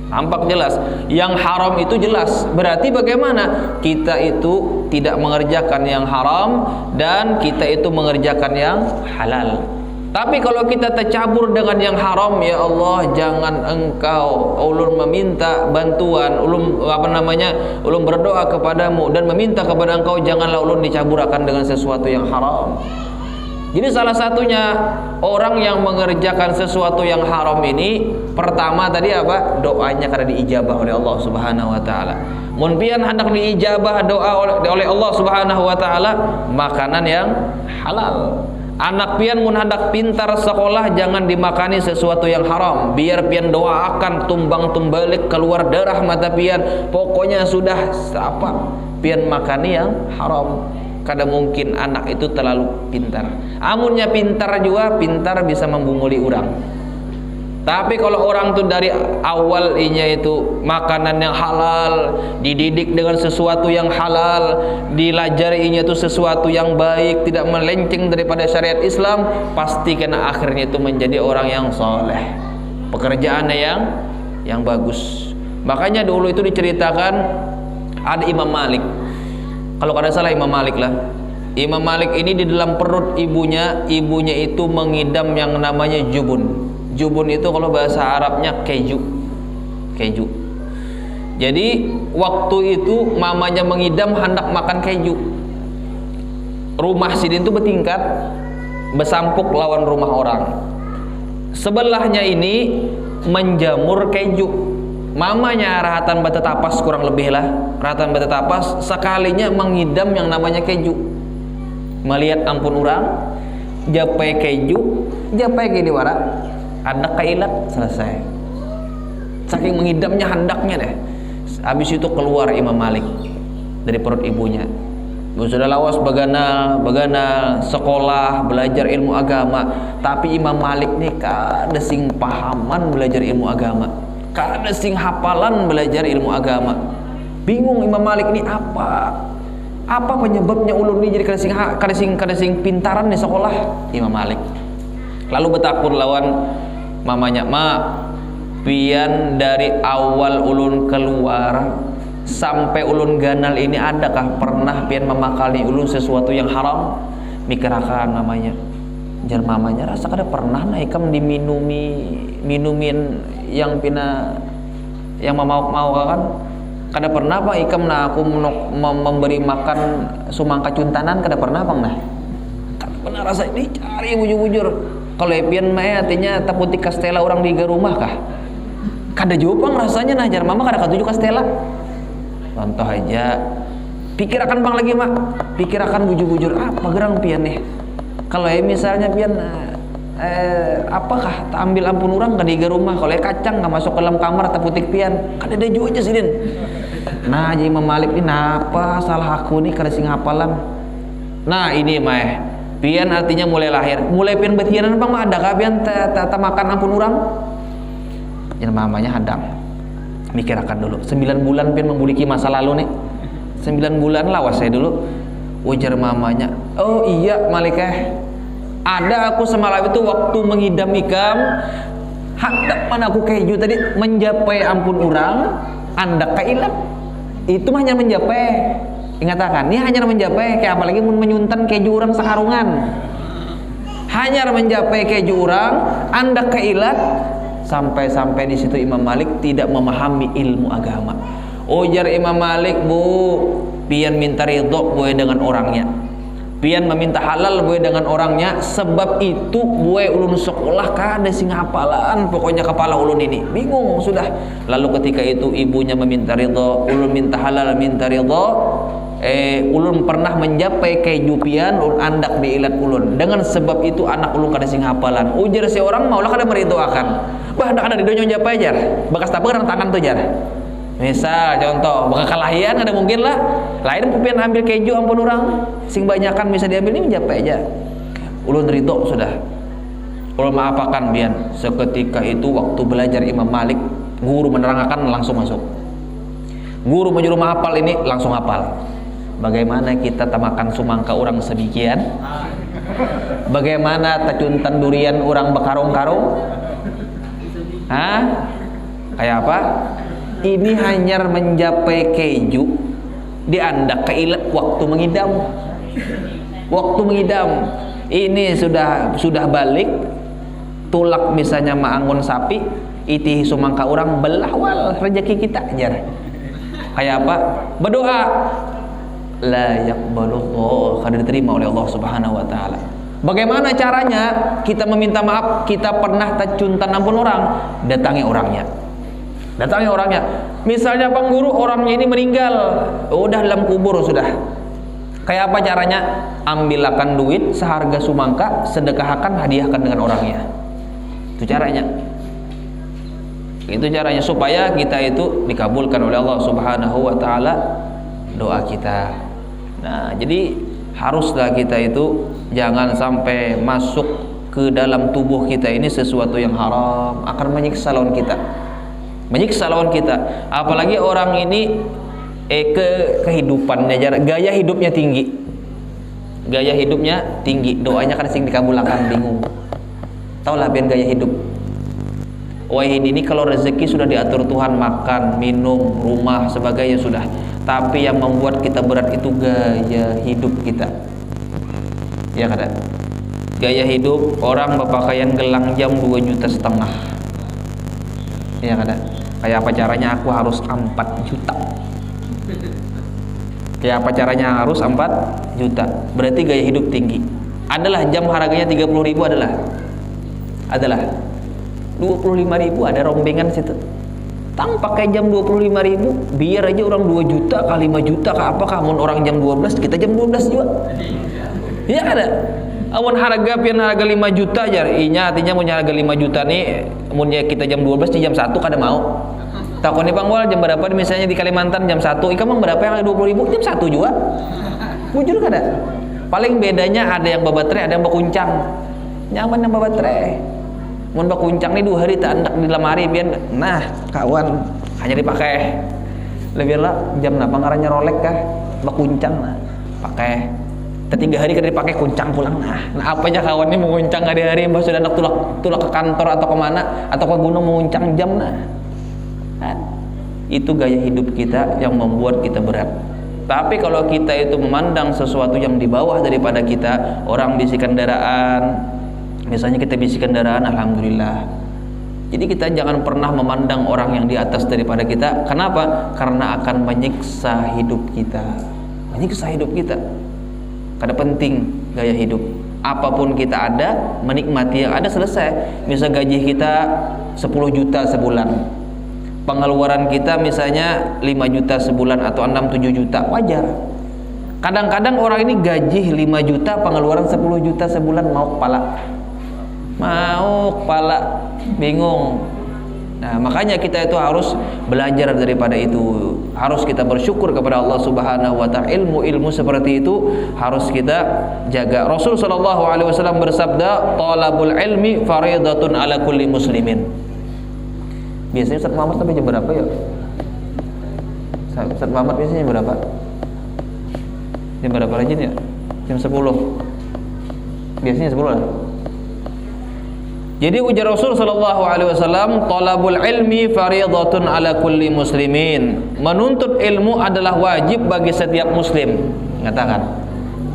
Nampak jelas. Yang haram itu jelas. Berarti bagaimana? Kita itu tidak mengerjakan yang haram dan kita itu mengerjakan yang halal. Tapi kalau kita tercabur dengan yang haram, ya Allah, jangan Engkau ulun meminta bantuan, ulun ulun berdoa kepadamu dan meminta kepada Engkau, janganlah ulun dicaburkan dengan sesuatu yang haram. Jadi salah satunya orang yang mengerjakan sesuatu yang haram ini, pertama tadi apa? Doanya karena diijabah oleh Allah Subhanahu wa taala. Mun pian hendak diijabah doa oleh Allah Subhanahu wa taala, makanan yang halal. Anak pian mun hendak pintar sekolah, jangan dimakani sesuatu yang haram. Biar pian doakan tumbang tumbalik keluar darah mata pian. Pokoknya sudah apa? Pian makani yang haram. Kada mungkin anak itu terlalu pintar. Amunnya pintar juga, pintar bisa membunguli orang. Tapi kalau orang tuh dari awal inya itu makanan yang halal, dididik dengan sesuatu yang halal, dilajarinya itu sesuatu yang baik, tidak melenceng daripada syariat Islam, pasti kena akhirnya itu menjadi orang yang soleh, pekerjaannya yang bagus. Makanya dulu itu diceritakan ada Imam Malik. Kalau kada salah Imam Malik lah. Imam Malik ini di dalam perut ibunya itu mengidam yang namanya jubun. Jubun itu kalau bahasa Arabnya keju. Jadi waktu itu mamanya mengidam hendak makan keju. Rumah sidin itu bertingkat, bersampuk lawan rumah orang. Sebelahnya ini menjamur keju. Mamanya rahatan bata tapas kurang lebih lah, rahatan bata tapas sekalinya mengidam yang namanya keju. Melihat ampun orang, japai keju, japai gini wara. Anak kailat, selesai. Saking mengidamnya handaknya deh. Habis itu keluar Imam Malik dari perut ibunya. Sudah lawas bagana sekolah belajar ilmu agama. Tapi Imam Malik nih kada sing pahaman belajar ilmu agama, kada sing hafalan belajar ilmu agama. Bingung Imam Malik ini apa penyebabnya ulun ini jadi kada sing pintaran di sekolah. Imam Malik lalu bertakun lawan mamanya, pian dari awal ulun keluar sampai ulun ganal ini adakah pernah pian memakali ulun sesuatu yang haram? Mikirakan mamanya. Jar mamanya, rasa kada pernah nah ikam minumin yang mau kan? Kada pernah apa ikam nah aku memberi makan sumangka cuntanan, kada pernah bang nah? Kada pernah rasa ini cari bujur-bujur. Kalau epian mah artinya taputi kastela orang di rumah kah? Kada jopang rasanya nah jar mama kada katuju kastela. Contoh aja, pikirakan bang lagi mak, pikirakan bujur-bujur apa gerang pian nih? Kalau misalnya pian apakah tak ambil ampun orang ke rumah? Kalau kacang nggak masuk ke dalam kamar taputik pian, kada ada juga sih din. Nah jadi Imam Malik ini apa salah aku nih kada sing hafalan. Nah ini mah pian artinya mulai lahir, mulai pian betianan bang mah ada kah pian tak makan ampun orang? Yang mamanya hadang. Mikirakan dulu. 9 bulan pian membuliki masa lalu nih. 9 bulan lawas saya dulu. Ujar mamanya, oh iya Malikah, ada aku semalam itu waktu mengidam ikam, hendak mana aku keju tadi menjapai ampun orang, anda kailat. Itu hanya menjapai. Ingatakan, ini hanya menjapai kayak apalagi menyuntan keju orang sakarungan. Hanya menjapai keju orang, anda keilat. Sampai di situ Imam Malik tidak memahami ilmu agama. Ujar Imam Malik, bu, pian minta ridho buai dengan orangnya, pian meminta halal buai dengan orangnya. Sebab itu buai ulun sekolah kada sing hafalan, pokoknya kepala ulun ini bingung sudah. Lalu ketika itu ibunya meminta ridho, ulun minta halal minta ridho. Ulun pernah menjapai keju pian ulun andak diilat ulun. Dengan sebab itu anak ulun kada sing hafalan. Ujar si orang maulah kada meridoakan. Bah ndak ada didonya japai jar. Bekas taperan tangan tuh jar. Misal contoh, bakal kalahian ada mungkin lah. Lain pian ambil keju ampun orang. Sing banyakan bisa diambil ini menjapai aja. Ulun ridho sudah. Ulun maafakan pian. Seketika itu waktu belajar Imam Malik, guru menerangkan langsung masuk. Guru menyuruh menghafal ini langsung hafal. Bagaimana kita tamakan sumangka orang sedemikian? Bagaimana tacuntan durian orang bekarung-karung? Hah? Kayak apa? Ini hanya menjapai keju diandak keilat waktu mengidam. Waktu mengidam. ini sudah balik tulak misalnya maangun sapi iti sumangka orang belawal rezeki kita ajar. Kayak apa? Berdoa la yaqbalullah, kada diterima oleh Allah Subhanahu wa taala. Bagaimana caranya kita meminta maaf? Kita pernah tacuntan ampun orang, datangi orangnya. Misalnya Bang Guru, orangnya ini meninggal, udah dalam kubur sudah. Kayak apa caranya? Ambilkan duit seharga sumangka, sedekahkan, hadiahkan dengan orangnya. Itu caranya. Itu caranya supaya kita itu dikabulkan oleh Allah Subhanahu wa taala doa kita. Nah, jadi haruslah kita itu jangan sampai masuk ke dalam tubuh kita ini sesuatu yang haram, akan menyiksa lawan kita. Apalagi orang ini kehidupannya, gaya hidupnya tinggi, doanya kan sing dikabulkan, bingung. Taulah biar gaya hidup. Wahid ini kalau rezeki sudah diatur Tuhan, makan, minum, rumah, sebagainya sudah. Tapi yang membuat kita berat itu gaya hidup kita. Ya kada? Gaya hidup orang berpakaian gelang jam 2,5 juta. Ya kada? Kayak apa caranya aku harus 4 juta? Kayak apa caranya harus 4 juta? Berarti gaya hidup tinggi. Adalah jam harganya 30.000 adalah 25.000 ada rombengan situ. Tang pakai jam 25.000, biar aja orang 2 juta kali 5 juta ke apa kamun orang jam 12, kita jam 12 juga. Iya ada. Amun harga pian harga 5 juta aja, artinya punya harga 5 juta nih, munnya kita jam 12 di jam 1 kada mau. Takon nih Bang Wal jam berapa misalnya di Kalimantan jam 1, ikan mang berapa yang harga 20.000 jam 1 juga. Bujur kada? Paling bedanya ada yang babaterai, ada yang bakuncang. Nyaman yang babaterai. Mun bakuncang nih 2 hari tak andak di lemari biar nah kawan hanya dipakai lebih lah jam napa ngarannya Rolex kah bakuncang nah pakai 3 hari kan dipakai kuncang pulang nah apanya kawan ini menguncang hari-hari mbak sudah andak tulak ke kantor atau kemana atau ke gunung menguncang jam nah itu gaya hidup kita yang membuat kita berat. Tapi kalau kita itu memandang sesuatu yang di bawah daripada kita, orang bisi kendaraan, misalnya kita bisi kendaraan, alhamdulillah. Jadi kita jangan pernah memandang orang yang di atas daripada kita. Kenapa? Karena akan menyiksa hidup kita. Kada penting gaya hidup. Apapun kita ada, menikmati yang ada, selesai. Misal gaji kita 10 juta sebulan, pengeluaran kita misalnya 5 juta sebulan atau 6-7 juta, wajar. Kadang-kadang orang ini gaji 5 juta, pengeluaran 10 juta sebulan, mau kepala bingung. Nah makanya kita itu harus belajar daripada itu, harus kita bersyukur kepada Allah Subhanahu wa ta'ala. Ilmu seperti itu harus kita jaga. Rasul sallallahu alaihi wasallam bersabda, talabul ilmi faridatun ala kulli muslimin. Biasanya Ustaz Muhammad sampai jam berapa ya? Ustaz Muhammad biasanya jam berapa? Jam berapa rajin ya? Jam 10. Biasanya 10 lah. Jadi ujar Rasul sallallahu alaihi wasallam, talabul ilmi faridatun ala kulli muslimin. Menuntut ilmu adalah wajib bagi setiap muslim. Mengatakan,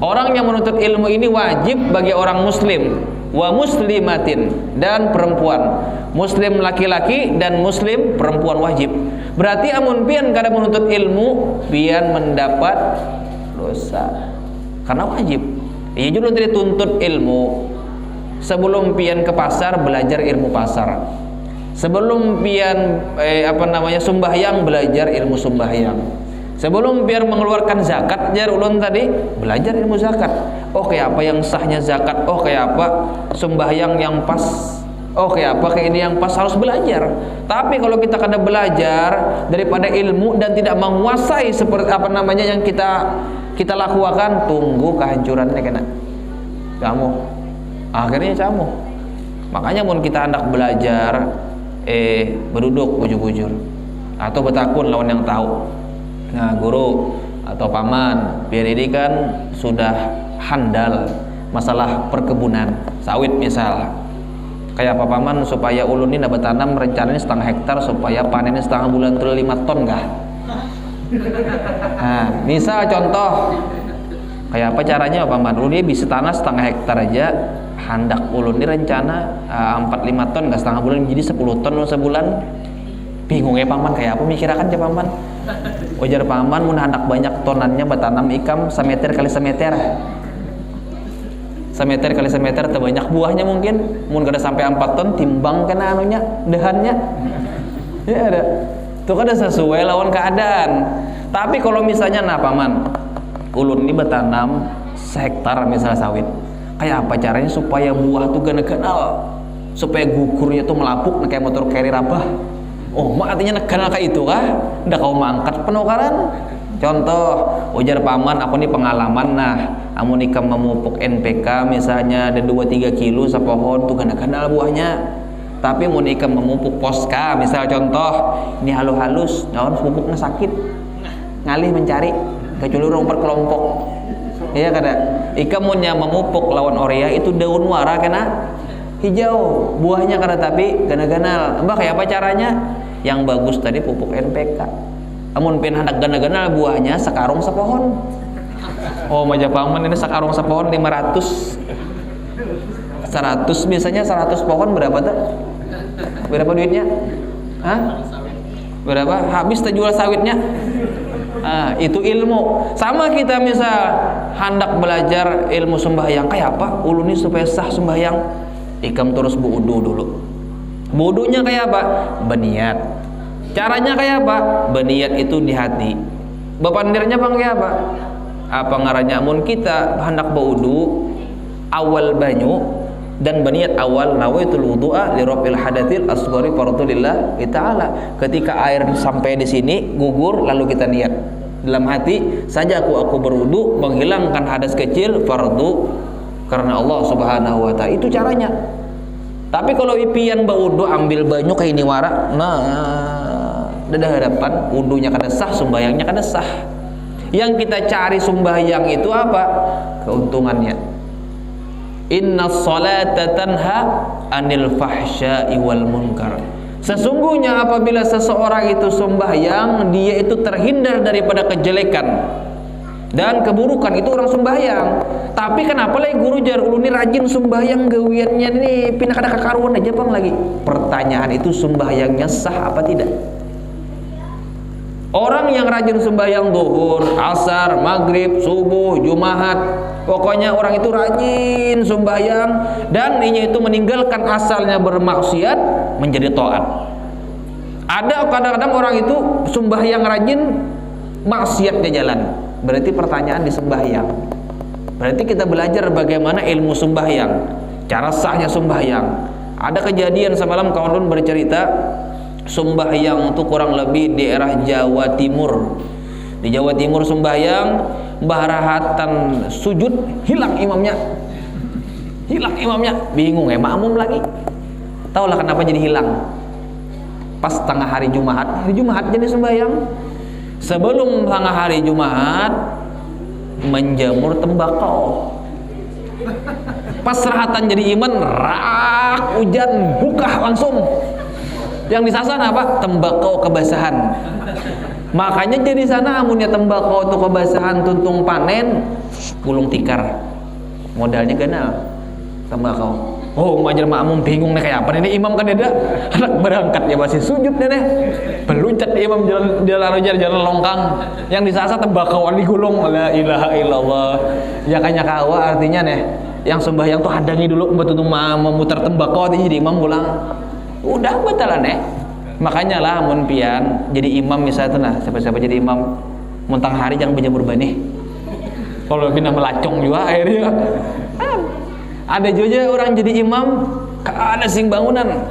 orang yang menuntut ilmu ini wajib bagi orang muslim, wa muslimatin, dan perempuan. Muslim laki-laki dan muslim perempuan wajib. Berarti amun pian kada menuntut ilmu, pian mendapat dosa. Karena wajib. Iya juga tadi tuntut ilmu. Sebelum pian ke pasar, belajar ilmu pasar. Sebelum pian sembahyang, belajar ilmu sembahyang. Sebelum pian mengeluarkan zakat, jar ulun tadi, belajar ilmu zakat. Oh kayak apa yang sahnya zakat, oh kayak apa sembahyang yang pas, oh kayak apa kayak ini yang pas, harus belajar. Tapi kalau kita kada belajar daripada ilmu dan tidak menguasai seperti yang kita lakukan, tunggu kehancurannya kena kamu. Akhirnya kamu. Makanya mun kita hendak belajar berduduk bujur-bujur atau bertakun lawan yang tahu. Nah, guru atau paman biar ini kan sudah handal masalah perkebunan sawit misal. Kayak apa paman supaya ulun ini dapat tanam rencananya 0,5 hektar supaya panennya setengah bulan tuh 5 ton kah? Nah, misal contoh Kayak apa caranya paman? Ulun ini bisa tanah setengah hektar aja, handak ulun ini rencana 4-5 ton, nggak setengah bulan jadi 10 ton sebulan. Bingung ya paman, kayak apa mikirakan ya paman? Ujar paman, mun handak banyak tonannya batanam ikam semeter kali semeter. Semeter kali semeter terbanyak buahnya mungkin. Mun kada sampai 4 ton timbang kena anunya, dehannya. Ya ada. Itu kan sesuai lawan keadaan. Tapi kalau misalnya nah paman, ulun ini bertanam sehektar misalnya sawit. Kayak apa caranya supaya buah tuh gana-ganal, supaya gugurnya tuh melapuk kayak motor carrier apa? Oh, artinya negara kayak itu kah? Ndak kau mangkat penukaran. Contoh, ujar paman, aku nih pengalaman nah, amun ikam memupuk NPK misalnya ada 2-3 kilo sepohon tuh gana-ganal buahnya. Tapi mun ikam memupuk Poska, misal contoh, ini halus-halus, naon pupuknya sakit. Ngalih mencari, kecuali orang per kelompok. Iya kada. Ikam munnya memupuk lawan Orea itu daun wara kena hijau, buahnya kada tapi gana-ganal. Mbak kayak apa caranya? Yang bagus tadi pupuk NPK. Amun pin hendak gana-ganal buahnya sekarung sepohon. Oh, maja paman ini sekarung sepohon 500. 100 biasanya 100 pohon berapa tuh? Berapa duitnya? Hah? Berapa? Habis terjual sawitnya? Itu ilmu. Sama kita misal hendak belajar ilmu sembahyang, kayak apa? Ulun ini supaya sah sembahyang, ikam terus buudu dulu. Buudunya kayak apa? Berniat. Caranya kayak apa? Berniat itu di hati. Bapandirnya bang kayak apa? Apa ngarannya? Mun kita hendak buudu awal banyu dan berniat awal nawaitul wudu'a li raf'il hadatil asghari fardulillah ta'ala. Ketika air sampai di sini gugur lalu kita niat dalam hati saja aku berwudu menghilangkan hadas kecil fardu karena Allah Subhanahu wa taala. Itu caranya. Tapi kalau ipian baudu ambil banyu kayak ini wara, nah dadah hadapan wudunya kada sah, sembahyangnya kada sah. Yang kita cari sembahyang itu apa? Keuntungannya. Inna salata tanha anil fahsya'i wal munkar. Sesungguhnya apabila seseorang itu sembahyang, dia itu terhindar daripada kejelekan dan keburukan. Itu orang sembahyang. Tapi kenapa lagi guru jar ulun ini rajin sembahyang gawiannya nih pindah kada kekaruan aja bang lagi. Pertanyaan itu sembahyangnya sah apa tidak? Orang yang rajin sembahyang zuhur, asar, maghrib, subuh, jumaat, pokoknya orang itu rajin sembahyang dan ini itu meninggalkan asalnya bermaksiat menjadi taat. Ada kadang-kadang orang itu sembahyang rajin, maksiat dia jalan. Berarti pertanyaan di sembahyang. Berarti kita belajar bagaimana ilmu sembahyang, cara sahnya sembahyang. Ada kejadian semalam kawan bercerita, sembahyang itu kurang lebih di daerah Jawa Timur. Di Jawa Timur sembahyang, barahatan sujud hilang imamnya. Hilang imamnya, bingung ya makmum lagi. Taulah kenapa jadi hilang. Pas tengah hari Jumat jadi sembahyang. Sebelum tengah hari Jumat menjamur tembakau. Pas serahatan jadi iman, rak hujan buka langsung. Yang disasar apa? Tembakau kebasahan. Makanya jadi sana amunnya tembakau itu kebasahan tuntung panen, gulung tikar. Modalnya ganal tembakau. Oh, majer makmum bingung nih kayak apa nih imam kan ada anak berangkat ya masih sujud nih. Beluncat imam jalan longkang. Yang disasar tembakauan digulung. La ilaha illallah. Ya kanya kawa artinya nih yang sembahyang tuh hadangi dulu betul memutar tembakau jadi imam pulang. Udah batalan makanya lah mun pian jadi imam misalnya tuh nah siapa-siapa jadi imam muntang hari jangan berjemur benih. Kalau kena melacong juga akhirnya ada juga orang jadi imam kada sing bangunan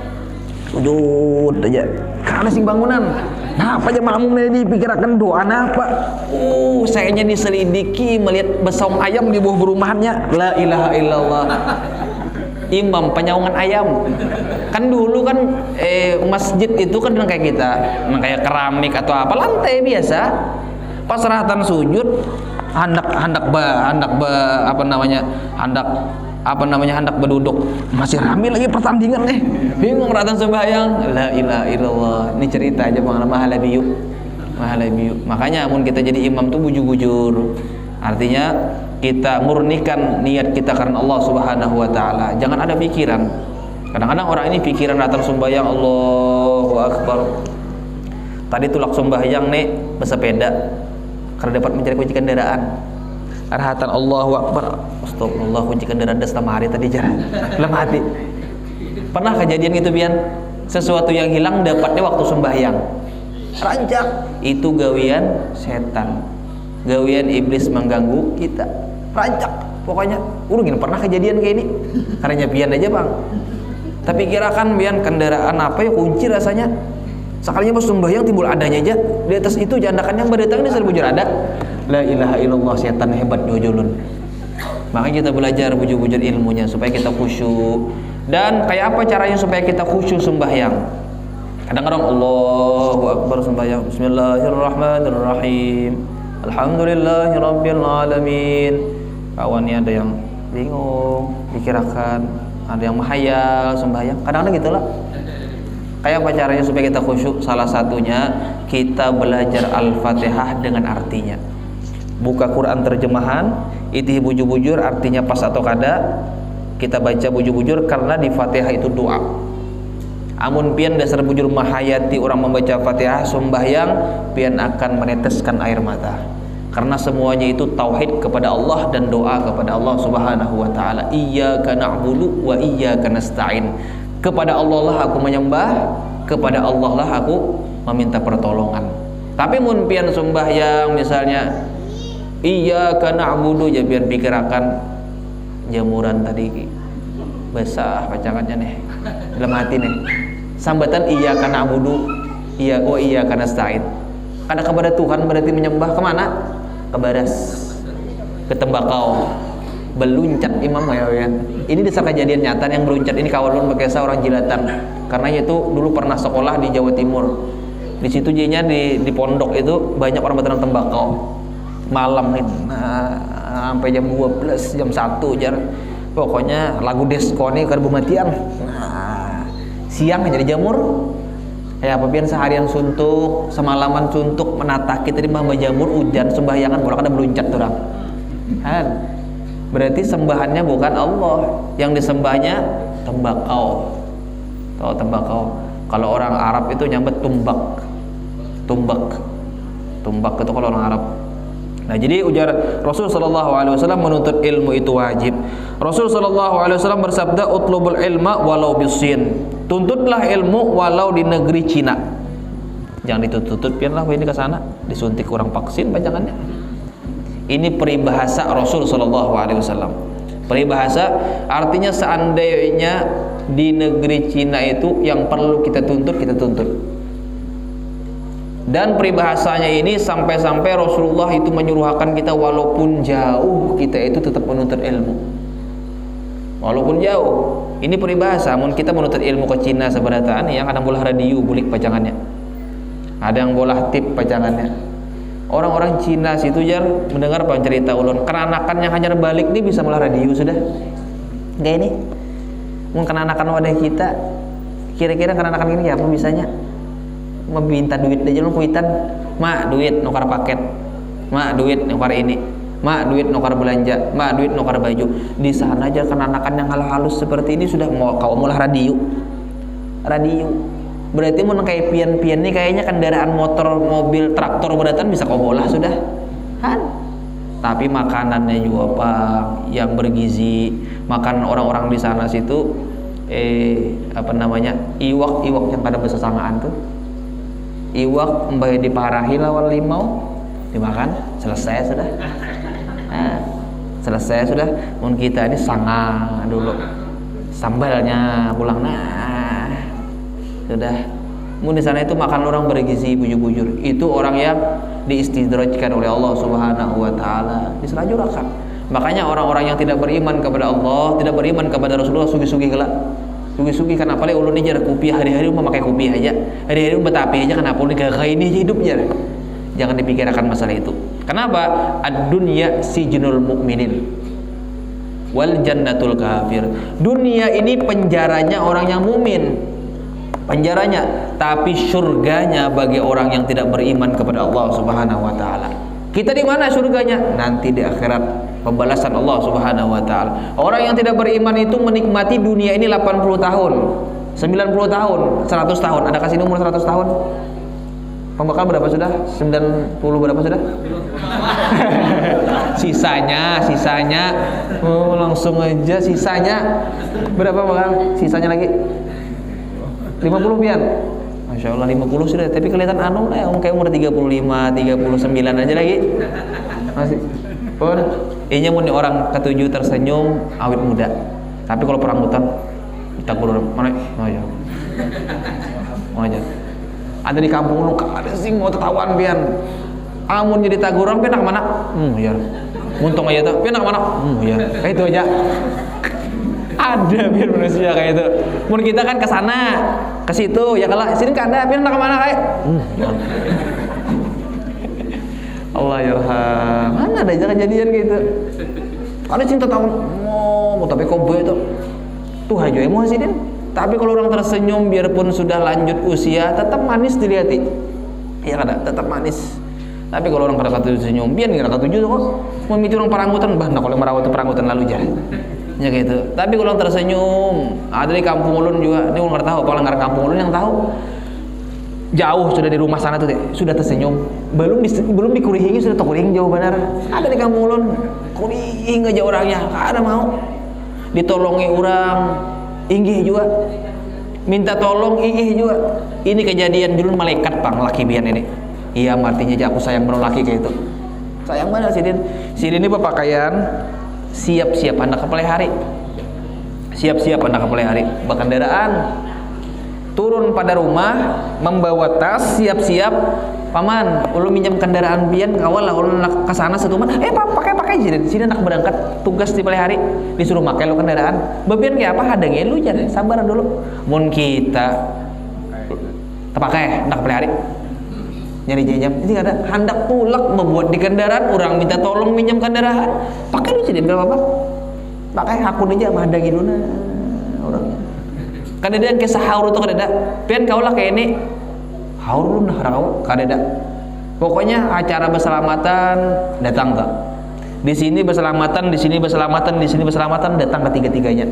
sujud aja kada sing bangunan. Nah apa aja makmum ini dipikirkan doa apa? Sayanya diselidiki melihat besong ayam di bawah berumahannya. La ilaha illallah. Imam penyaungan ayam. Kan dulu kan masjid itu kan kayak kita, kayak keramik atau apa lantai biasa. Pas serahatan sujud hendak berduduk masih ramai lagi pertandingan nih. Bingung ratan sembahyang. La ilaha illallah. Ini cerita aja bang mahala biyu. Makanya mun kita jadi imam tuh bujur-bujur. Artinya kita murnikan niat kita karena Allah Subhanahu wa taala. Jangan ada pikiran. Kadang-kadang orang ini pikiran datang sembahyang Allahu Akbar. Tadi tulak sembahyang nih bersepeda karena dapat mencari kunci kendaraan. Arhatan Allahu Akbar. Astagfirullah, kunci kendaraan dah selama hari tadi jarang. Dalam hati. Pernah kejadian gitu Bian? Sesuatu yang hilang dapatnya waktu sembahyang. Rancak. Itu gawian setan. Gawian iblis mengganggu kita. Rancak. Pokoknya, gini pernah kejadian kayak ini. Karena Bian aja bang. Tapi kirakan Bian kendaraan apa ya kunci rasanya. Sekalinya pas sembahyang timbul adanya aja. Di atas itu jandakan yang berdatang ini bujur ada. La ilaha illallah, setan hebat jojolun. Makanya kita belajar bujur-bujur ilmunya supaya kita khusyuk. Dan kayak apa caranya supaya kita khusyuk sembahyang? Kadang-kadang Allahu Akbar sembahyang Bismillahirrahmanirrahim Alhamdulillahirabbil alamin. Kawannya ada yang bingung, dikirakan ada yang menghayal sembahyang. Kadang-kadang gitulah. Kayak apa caranya supaya kita khusyuk? Salah satunya kita belajar Al-Fatihah dengan artinya. Buka Quran terjemahan, itih bujur-bujur artinya pas atau kada. Kita baca bujur-bujur karena di Fatihah itu doa. Amun pian dasar bujur mahayati orang membaca Fatihah sembahyang, pian akan meneteskan air mata. Karena semuanya itu tauhid kepada Allah dan doa kepada Allah Subhanahu wa taala. Iyyaka na'budu wa iyyaka nasta'in. Kepada Allah lah aku menyembah, kepada Allah lah aku meminta pertolongan. Tapi mun pian sembahyang misalnya iyyaka na'budu, ya biar pikirakan jamuran tadi basah pacangannya nih dalam hati nih. Sambatan iyyaka na'budu, iyyaka nasta'in. Karena kepada Tuhan berarti menyembah kemana? Ke baras, ke tembakau. Beluncat imam ya. Ini dasar kejadian nyata yang beluncat ini kawalun bekesa orang Jilatan. Karena itu dulu pernah sekolah di Jawa Timur. Di situ jadinya di pondok itu banyak orang beternak tembakau. Malam nih, sampai jam 12, jam 1 jar. Pokoknya lagu disco nih karbu matian. Siang jadi jamur. Ya apa biar seharian suntuk, semalaman suntuk menata kita di mah jamur hujan sembahyangan bola kada beluncat orang. Kan? Berarti sembahannya bukan Allah, yang disembahnya tembakau. Tahu tembakau? Kalau orang Arab itu nyambet tumbak. Tumbak itu kalau orang Arab. Nah, jadi ujar Rasul sallallahu alaihi wasallam menuntut ilmu itu wajib. Rasul sallallahu alaihi wasallam bersabda, "Utlubul ilma walau bisin." Tuntutlah ilmu walau di negeri Cina. Jangan dituntut biarlah ini ke sana, disuntik kurang vaksin pajangannya. Ini peribahasa Rasul sallallahu alaihi wasallam. Peribahasa artinya seandainya di negeri Cina itu yang perlu kita tuntut, kita tuntut. Dan peribahasanya ini sampai-sampai Rasulullah itu menyuruhkan kita walaupun jauh kita itu tetap menuntut ilmu. Walaupun jauh. Ini peribahasa. Mun kita menuntut ilmu ke Cina seberataan yang kadang bolah radio bulik pajangannya. Ada yang bolah tip pajangannya. Orang-orang Cina situ jar mendengar cerita ulun kenanakan yang hanya balik nih bisa melah radio sudah. Kayak ini. Mun kenanakan wadah kita kira-kira kenanakan ini apa bisanya? Meminta duit aja lu kuitan, mak duit nukar paket, mak duit nukar ini, mak duit nukar belanja, mak duit nukar baju. Di sana aja kenanakan yang halus seperti ini sudah mau kau mulai radio. Berarti mau kayak pian-pian nih kayaknya kendaraan motor, mobil, traktor beratan bisa kau bolah sudah, kan? Tapi makanannya juga apa yang bergizi, makan orang-orang di sana situ, iwak yang pada bersesangaan tuh. Iwak mbak diparahi lawan limau dimakan selesai sudah. Nah, selesai sudah. Mun kita ini sanga dulu sambalnya pulang sudah. Mun di sana itu makan orang bergizi bujur-bujur. Itu orang yang diistidrajkan oleh Allah Subhanahu wa taala, diselajurakan. Makanya orang-orang yang tidak beriman kepada Allah, tidak beriman kepada Rasulullah sugi-sugi gelak. Sugi-sugi kan apalagi ulun ini jar kopi hari-hari memakai kopi aja. Hari-hari betapi aja kenapa ulun kayak ini hidup jar. Jangan dipikirkan masalah itu. Kenapa? Ad-dunya sijnul mukminin wal jannatul kafir. Dunia ini penjaranya orang yang mukmin. Penjaranya, tapi surganya bagi orang yang tidak beriman kepada Allah Subhanahu wa taala. Kita di mana surganya? Nanti di akhirat, pembalasan Allah Subhanahu wa taala. Orang yang tidak beriman itu menikmati dunia ini 80 tahun, 90 tahun, 100 tahun. Ada kasih umur 100 tahun? Pembekal berapa sudah? 90 berapa sudah? sisanya oh, langsung aja sisanya berapa bakal? Sisanya lagi 50 pian. Masya Allah 50 sudah, tapi kelihatan anu lah, kayak umur 35, 39 aja lagi. Masih. Pun, ini mun orang ketujuh tersenyum awet muda. Tapi kalau perang hutan kita kurang mana? Oh ya. Mau aja. Ada di kampung lu ada sing mau tetawan pian. Amun jadi tagurang pian nak mana? Ya. Untung aja tuh, pian nak mana? Ya. Kayak itu aja. Ada biar manusia kayak itu. Mun kita kan ke sana, ke situ, ya kalau sini kan ada, biar nak kemana kayak? Allah yarham. Mana ada aja kejadian gitu. Ada cinta tahun, mau tapi kok itu tuh aja emosi din. Tapi kalau orang tersenyum, biarpun sudah lanjut usia, tetap manis dilihati. Iya kada, tetap manis. Tapi kalau orang kada tersenyum, biar nggak ketujuh kok. Memicu orang perangkutan, bah, kalau merawat perangkutan lalu aja. Ya gitu. Tapi kalau tersenyum, ada di kampung ulun juga. Ini orang nggak tahu, paling nggak kampung ulun yang tahu. Jauh sudah di rumah sana tuh, sudah tersenyum. Belum dikurihingi sudah terkurihing jauh benar. Ada di kampung ulun, kurihing aja orangnya, ada mau ditolongi orang, inggih juga. Minta tolong, inggih juga. Ini kejadian dulu malaikat pang laki bian ini. Iya, artinya aja aku sayang bener laki kayak itu. Sayang banget Sidin. Sidin ini berpakaian siap-siap anak kepelihari, siap-siap anak kepelihari, berkendaraan, turun pada rumah, membawa tas, siap-siap, paman, ulun minjam kendaraan pian, kawal lah, ulun nak kesana setuman, pakai sini nak berangkat tugas di pelihari, disuruh pakai lo kendaraan, bebian kayak apa, hadangin lu jangan, sabar dulu, mun kita terpakai nak pelihari, nyari jam, ini ada hendak pulak membuat di kendaraan, orang minta tolong minjam kendaraan, pakai lu jadi berapa apa, pakai hakun aja, mah hadangin lu nah, orangnya. Kadang-kadang ke sahur tuh kadang-kadang pian kau lah kayak ini haur lu nah kau kadang-kadang pokoknya acara berselamatan datang tak di sini berselamatan, di sini berselamatan, di sini berselamatan, datang ketiga-tiganya.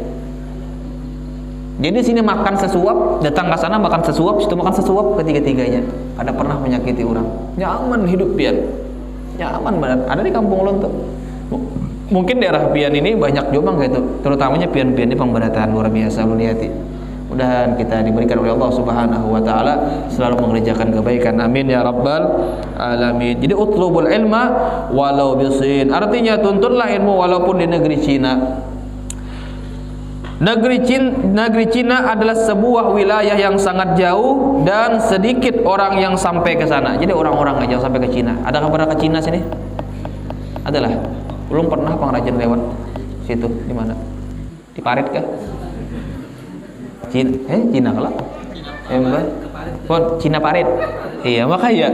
Jadi sini makan sesuap, datang ke sana makan sesuap, situ makan sesuap, ketiga-tiganya. Ada pernah menyakiti orang, nyaman hidup pian, nyaman banget. Ada di kampung ulun tuh. Mungkin daerah pian ini banyak jomang gitu, terutamanya pian-pian ini pemberatan luar biasa lu lihat. Mudah-mudahan kita diberikan oleh Allah Subhanahu wa taala selalu mengerjakan kebaikan. Amin ya rabbal alamin. Jadi utlubul ilma walau bisin. Artinya tuntutlah ilmu walaupun di negeri Cina. Negeri Cina adalah sebuah wilayah yang sangat jauh dan sedikit orang yang sampai ke sana. Jadi orang-orang aja sampai ke Cina. Ada kabar ke Cina sini? Adalah. Belum pernah pengrajin lewat situ di mana? Di Parit kah? Cina kalau Cina Parit. Iya makanya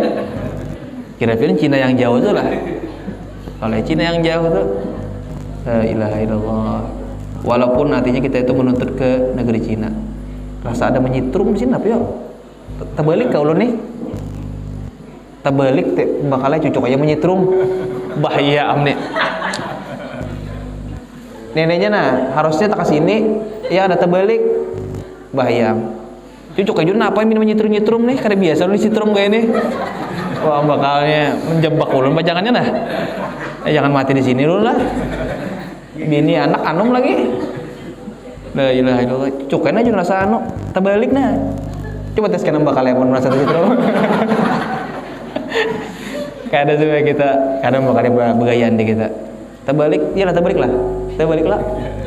kira-kira Cina yang jauh tuh lah. Kalau Cina yang jauh tuh la ilaha illallah. Walaupun nantinya kita itu menuntut ke negeri Cina, rasa ada menyitrum di sini apa ya? Terbalik kau nih. Terbalik bakalnya cucuk aja menyitrum. Bahaya amne. Neneknya nah harusnya tak kesini, ya ada terbalik. Bahaya. Cucuk aja apa yang minum nyitrum nih, karena biasa lu nyitrum kayak ini. Wah bakalnya menjebak ulun pajangannya nah. Jangan mati di sini dulu lah. Bini anak anum lagi. La ilaha illallah. Cukup aja ngerasa anu, terbalik nah. Coba tes kenapa bakalnya pun merasa nyitrum. Kadang supaya kita kadang bakalnya begayaan di kita. Terbalik, iyalah terbalik lah. Terbalik lah.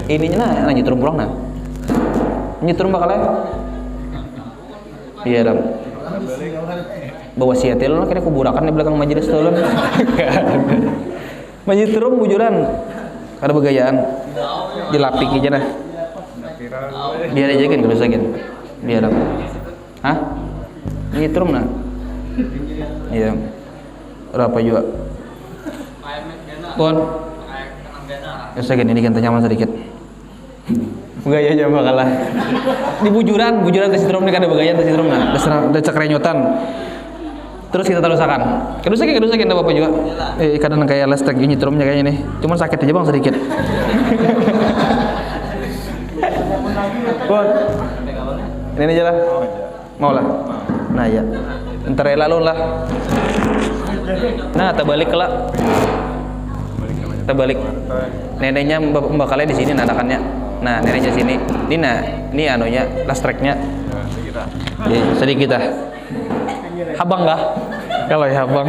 Ininya nah nyitrum pulang nah. Nyitrum bakalnya iya dong bawa siatil lah kira kuburakan di belakang majelis tolong menyitrum bujuran ada begayaan dilapik aja nah dia aja kan kalau sakin dia dong hah menyitrum nah iya berapa juga pun ya sakin ini kan nyaman sedikit begaya aja bakalah di bujuran ke sitrum ini kan ada begaya ke sitrum nah ada cekrenyotan Terus kita terusakan. Kedusakin enggak apa-apa juga. Kadang kayak listrik ini nyetrum kayaknya nih. Cuman sakit aja Bang sedikit. Bang. Ini aja lah. Mau lah. Nah ya. Entar lalu lah. Nah, terbalik lah. Terbalik. Neneknya membakalnya di sini anakannya. Nah, neneknya sini. Ini anunya, listriknya. Sedikit dah. Habang kah? Kalau ya habang.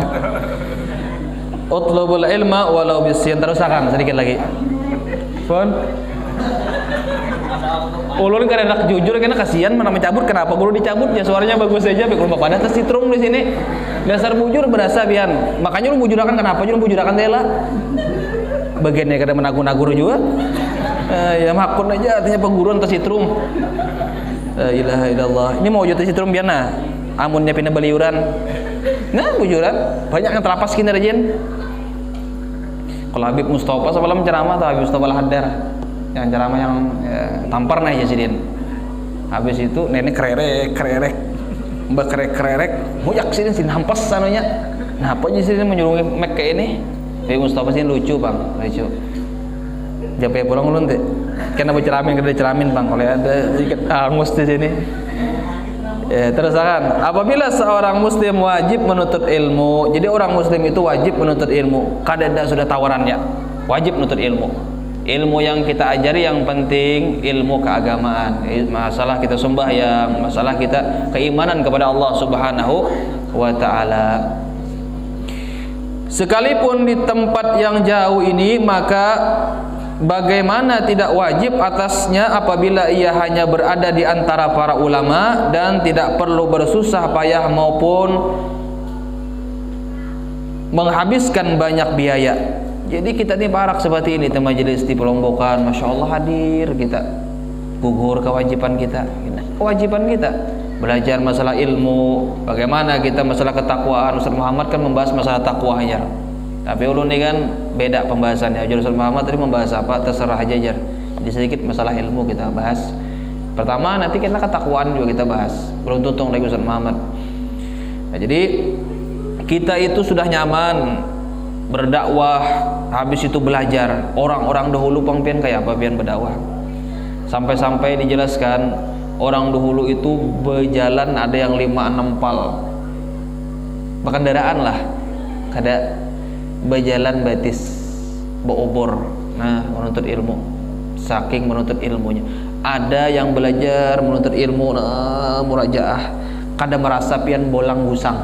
Utlubul ilma walau bisyan, terusakan sedikit lagi. Pun. Ulun kan enak jujur karena kasihan mana mencabut, kenapa perlu dicabut ya, suaranya bagus aja bekul pada atas citrum di sini. Dasar bujur berasa bian. Makanya lu bujurakan kenapa lu bujurakan tela. Bagiannya kada menagur-nagur juga. Ya makun aja artinya peguruan atas citrum. La ilaha illallah. Ini mau juta citrum bian nah. Amunnya pindah beliuran. Nah, bujuran banyak yang terlapas kini rajin. Kalau Habib Mustafa semalam ceramah atau Habib Mustafa Al-Haddar yang ceramah yang tampar nah ya sidin. Habis itu nenek kererek mbak kererek muyak sidin hampas sanonya. Nah apa aja sidin menyuruh mek kayak ini. Habib Mustafa sih lucu Bang, lucu. Jape pulang ulun teh. Kena berceramin kada ceramin Bang, kalau ada sedikit hangus di sini. Terusakan. Apabila seorang muslim wajib menuntut ilmu, jadi orang muslim itu wajib menuntut ilmu. Kadada sudah tawarannya, wajib menuntut ilmu. Ilmu yang kita ajari yang penting ilmu keagamaan. Masalah kita sembahyang, masalah kita keimanan kepada Allah Subhanahu wa taala. Sekalipun di tempat yang jauh ini, maka bagaimana tidak wajib atasnya apabila ia hanya berada di antara para ulama dan tidak perlu bersusah payah maupun menghabiskan banyak biaya. Jadi kita ini barak seperti ini, majelis di Pelombokan, Masya Allah hadir kita, gugur kewajiban kita belajar masalah ilmu, bagaimana kita masalah ketakwaan. Ustaz Muhammad kan membahas masalah takwa aja. Tapi ulun ini kan beda pembahasannya. Ustaz Muhammad tadi membahas apa terserah aja jar. Jadi sedikit masalah ilmu kita bahas. Pertama nanti kita ketakwaan juga kita bahas. Belum tuntung lagi Ustaz Muhammad. Nah, jadi kita itu sudah nyaman berdakwah, habis itu belajar. Orang-orang dahulu pangpian kayak apa pian berdakwah. Sampai-sampai dijelaskan orang dahulu itu berjalan ada yang 5-6 pal. Berkendaraan lah. Kada berjalan batis beobor. Nah, menuntut ilmu, saking menuntut ilmunya. Ada yang belajar menuntut ilmu murajaah, kada merasa pian bolang gusang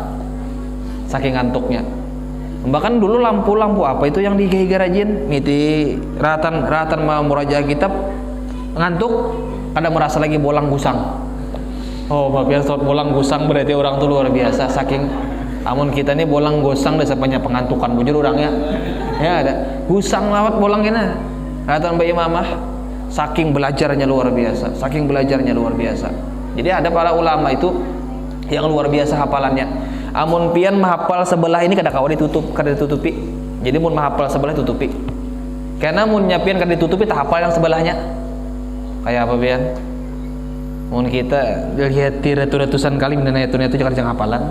saking ngantuknya. Bahkan dulu lampu-lampu apa itu yang digigar rajin miti ratan murajaah kitab ngantuk, kada merasa lagi bolang gusang. Oh, pian saat bolang gusang berarti orang tuh luar biasa saking. Amun kita nih bolang gosang desa banyak pengantukan bujur orangnya. Ya ada gusang lawat bolang kena. Kata Mbak Imamah, saking belajarnya luar biasa, Jadi ada para ulama itu yang luar biasa hafalannya. Amun pian mahafal sebelah ini kada kawa ditutupi. Jadi mun mahafal sebelah tutupi. Karena mun nyapian kada ditutupi tak hafal yang sebelahnya. Kayak apa pian? Mun kita lihat ratusan kali mengenai itu jangan hafalan.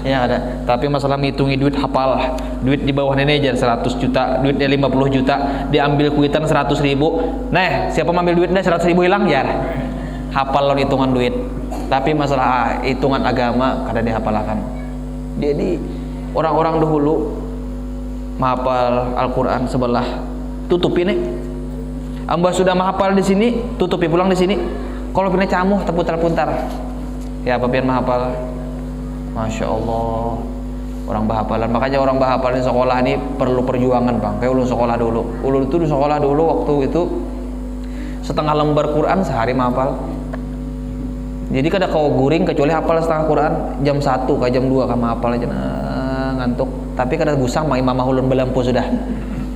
Ya ada, tapi masalah menghitungi duit hafal. Duit di bawah nenek aja 100 juta, duitnya 50 juta, diambil kuitan 100.000. Nah, siapa mengambil duitnya 100.000 hilang ya? Hafal lo hitungan duit. Tapi masalah hitungan agama kada dihafalakan. Jadi orang-orang dahulu menghafal Al-Qur'an sebelah tutupi nih. Amba sudah menghafal di sini, tutupi pulang di sini. Kalau pindah camuh terputar-putar. Ya apa pian menghafal? Masya Allah, orang bahapalan. Makanya orang bahapalan di sekolah ini perlu perjuangan Bang. Kayak ulun sekolah dulu. Ulun itu di sekolah dulu waktu itu setengah lembar Quran sehari menghafal. Jadi kada kau guring kecuali hafal setengah Quran jam 1 ke jam 2 kamu hafal aja ngantuk. Tapi kada gusang mah imamah ulun belampu sudah.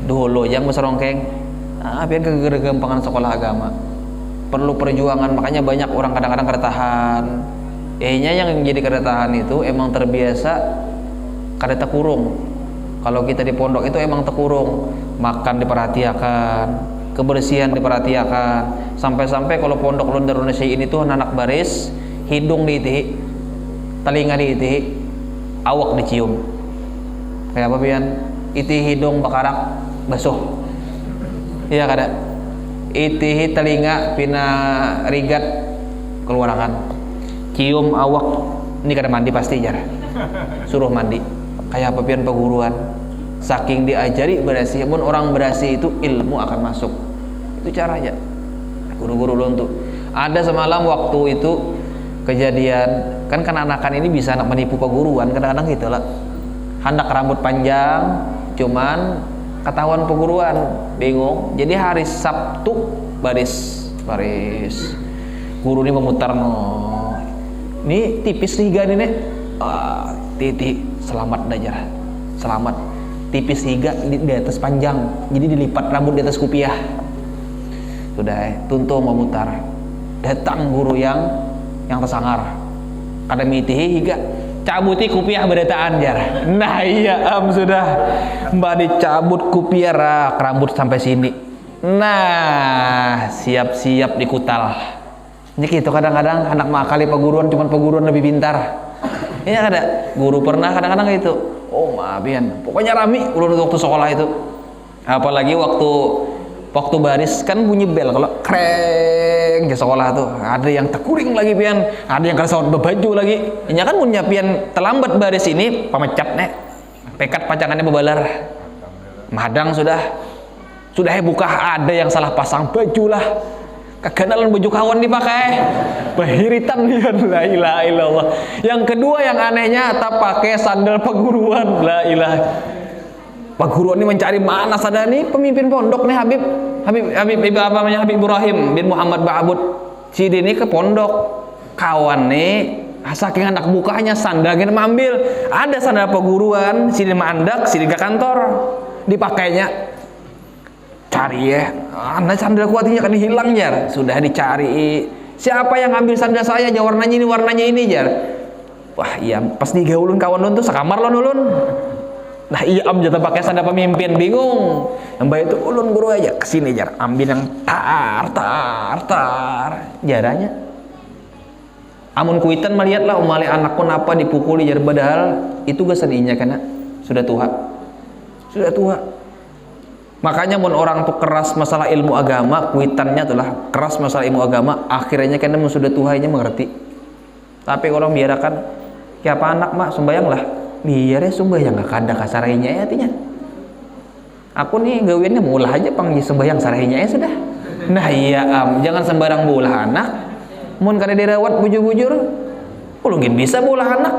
Dulu yang meserongkeng. Pian kegergampangan sekolah agama. Perlu perjuangan, makanya banyak orang kadang-kadang kada tahan. Nya yang jadi kada tahan itu emang terbiasa kada terkurung. Kalau kita di pondok itu emang terkurung, makan diperhatikan, kebersihan diperhatikan, sampai-sampai kalau pondok Lun Darun Nasihin itu anak baris, hidung diitihi, telinga diitihi, awak dicium. Kayak apa pian? Itihi hidung bakarak basuh. Iya kada. Itihi telinga pina rigat keluarakan. Cium awak, ini kada mandi pasti jar. Suruh mandi. Kayak apa pian perguruan? Saking diajari berasi, pun orang berasi itu ilmu akan masuk. Itu caranya. Guru-guru untuk. Ada semalam waktu itu kejadian, kan anakan ini bisa anak menipu perguruan, kadang-kadang gitu lah. Hendak rambut panjang, cuman ketahuan perguruan, bingung. Jadi hari Sabtu baris. Guru ini memutar ini tipis higa nih nek. Titi selamat dajar. Selamat. Tipis higa di atas panjang. Jadi dilipat rambut di atas kupiah. Sudah tuntuh memutar. Datang guru yang tersangar. Kada mitihi higa cabuti kupiah beretaan jar. Nah iya sudah mbak dicabut kupiah rak rambut sampai sini. Nah siap-siap dikutal. Ini gitu kadang-kadang anak makali perguruan, cuman perguruan lebih pintar. Iya kada guru pernah kadang-kadang gitu. Oh maafian pokoknya rami ulun waktu sekolah itu. Apalagi waktu baris kan bunyi bel kalau kreng di sekolah tuh ada yang tekuring lagi pian, ada yang kalau berbaju lagi. Ini kan punya pian terlambat baris ini pemecat nek pekat pacangannya bebalar madang sudah buka ada yang salah pasang baju lah keganalan baju kawan dipakai bahiritan pian la ilaha illallah. Yang kedua yang anehnya tak pakai sandal perguruan la ilaha. Pak Guru ini mencari mana sada nih pemimpin pondok nih Habib apa namanya Habib Ibrahim bin Muhammad Ba'abud Cidi ini ke pondok kawan nih saking anak bukanya sandal gini ambil ada sandal perguruan Cidi mandak Cidi ke kantor dipakainya cari ya anda sandal kuatinya kan hilang jar sudah dicari siapa yang ambil sandal saya ya warnanya ini jar wah iya pas digaulun kawan ulun tuh sekamar lo ulun. Nah iya jatuh pakai sandal pemimpin bingung. Yang baik itu ulun guru aja kesini jar ambil yang tar jaranya. Amun kuitan melihatlah umali anak pun apa dipukuli jar padahal itu gak sedihnya karena sudah tua. Makanya mun orang tuh keras masalah ilmu agama kuitannya itulah keras masalah ilmu agama akhirnya karena sudah tuanya mengerti. Tapi kalau biarkan kayak apa anak mak sembayang lah. Biar ya sembahyang gak ada kasarainya ya artinya. Aku nih gawiannya mulah aja panggil sembahyang sarainya ya sudah. Nah iya jangan sembarang bolah anak. Mun kada dirawat bujur-bujur, ulungin bisa bolah anak.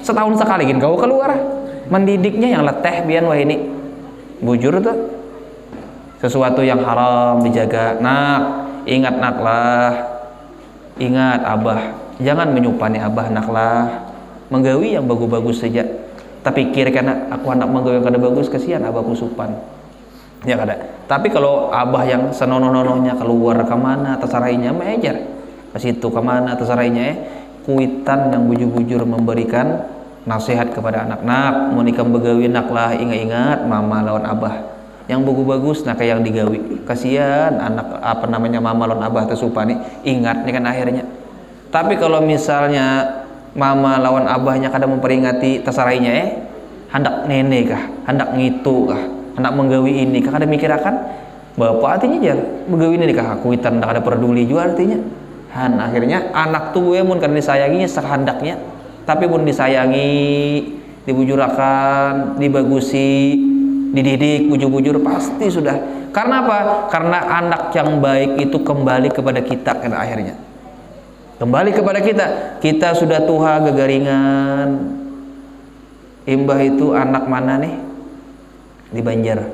Setahun sekali gin kau keluar. Mendidiknya yang leteh bian wah ini. Bujur tuh sesuatu yang haram dijaga. Nak, ingat naklah. Ingat abah, jangan menyupani abah naklah. Menggawi yang bagus-bagus saja. Tapi pikir karena aku anak menggawi yang kada bagus kasihan abahku supan. Ya kada. Tapi kalau abah yang senonoh-nonohnya keluar kemana terserainya mejar. Pas itu kemana terserainya kuitan yang bujur-bujur memberikan nasihat kepada anak-anak. Mau nikah begawi naklah ingat-ingat mama lawan abah. Yang bagus-bagus nak yang digawi. Kasihan anak apa namanya mama lawan abah tersupani. Ingat nih kan akhirnya. Tapi kalau misalnya mama lawan abahnya kada memperingati terserainya hendak nenek kah, hendak ngitu kah, hendak menggawi ini kah, kada mikir akan bapak artinya aja menggawi ini kah, kuitan kada peduli juga artinya. Akhirnya anak tuh mun kada disayangi sehendaknya, tapi pun disayangi, dibujurakan, dibagusi, dididik, bujur-bujur pasti sudah. Karena apa? Karena anak yang baik itu kembali kepada kita kan akhirnya. Kembali kepada kita sudah tua gegaringan. Imbah itu anak mana nih di Banjar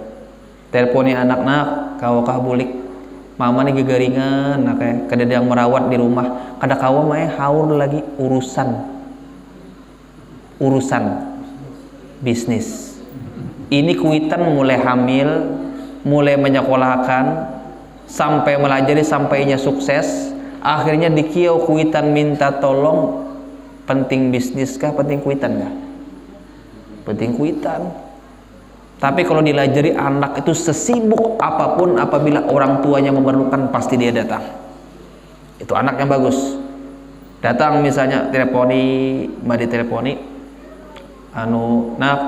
teleponi anak-anak kawakah bulik mama nih gegaringan nak kada yang merawat di rumah kada kawa mae haur lagi urusan bisnis ini kuitan mulai hamil mulai menyekolahkan sampai melajari sampainya sukses. Akhirnya dikiau kuitan minta tolong penting bisnis kah, penting kuitan kah? Penting kuitan. Tapi kalau dilajari anak itu sesibuk apapun apabila orang tuanya memerlukan pasti dia datang. Itu anak yang bagus. Datang misalnya teleponi, mbak diteleponi, nak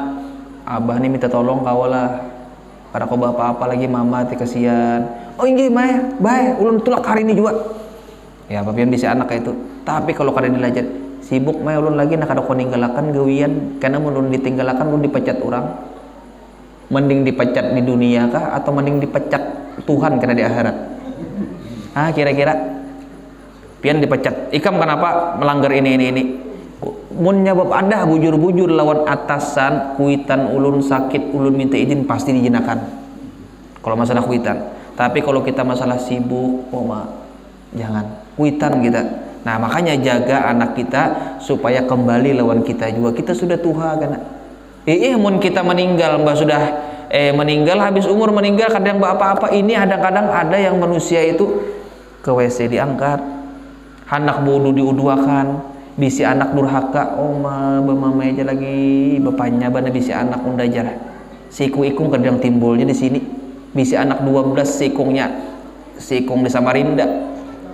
abah nih minta tolong kawalah kada kau apa-apa lagi mama teh kasihan. Oh inggih mah bae ulun tulak hari ini juga ya papian bisa anak kayak itu. Tapi kalau kada dilajar sibuk mah ulun lagi nak kada kau ninggalakan gawian karena ulun ditinggalakan ulun dipecat orang. Mending dipecat di dunia kah atau mending dipecat Tuhan karena di akhirat? Kira-kira pian dipecat ikam kenapa melanggar ini mun nyabab ada bujur-bujur lawan atasan kuitan ulun sakit ulun minta izin pasti dijinakan kalau masalah kuitan. Tapi kalau kita masalah sibuk jangan kuitan kita. Nah makanya jaga anak kita supaya kembali lawan kita juga. Kita sudah tua kan mun kita meninggal mbak sudah meninggal habis umur meninggal kadang apa-apa ini kadang-kadang ada yang manusia itu ke WC diangkat, anak bodoh diuduakan, bisi anak durhaka, bemama aja lagi bapaknya bana bisi anak undajar. Siku ikung kadang timbulnya di sini. Bisi anak 12 sikungnya. Sikung di Samarinda,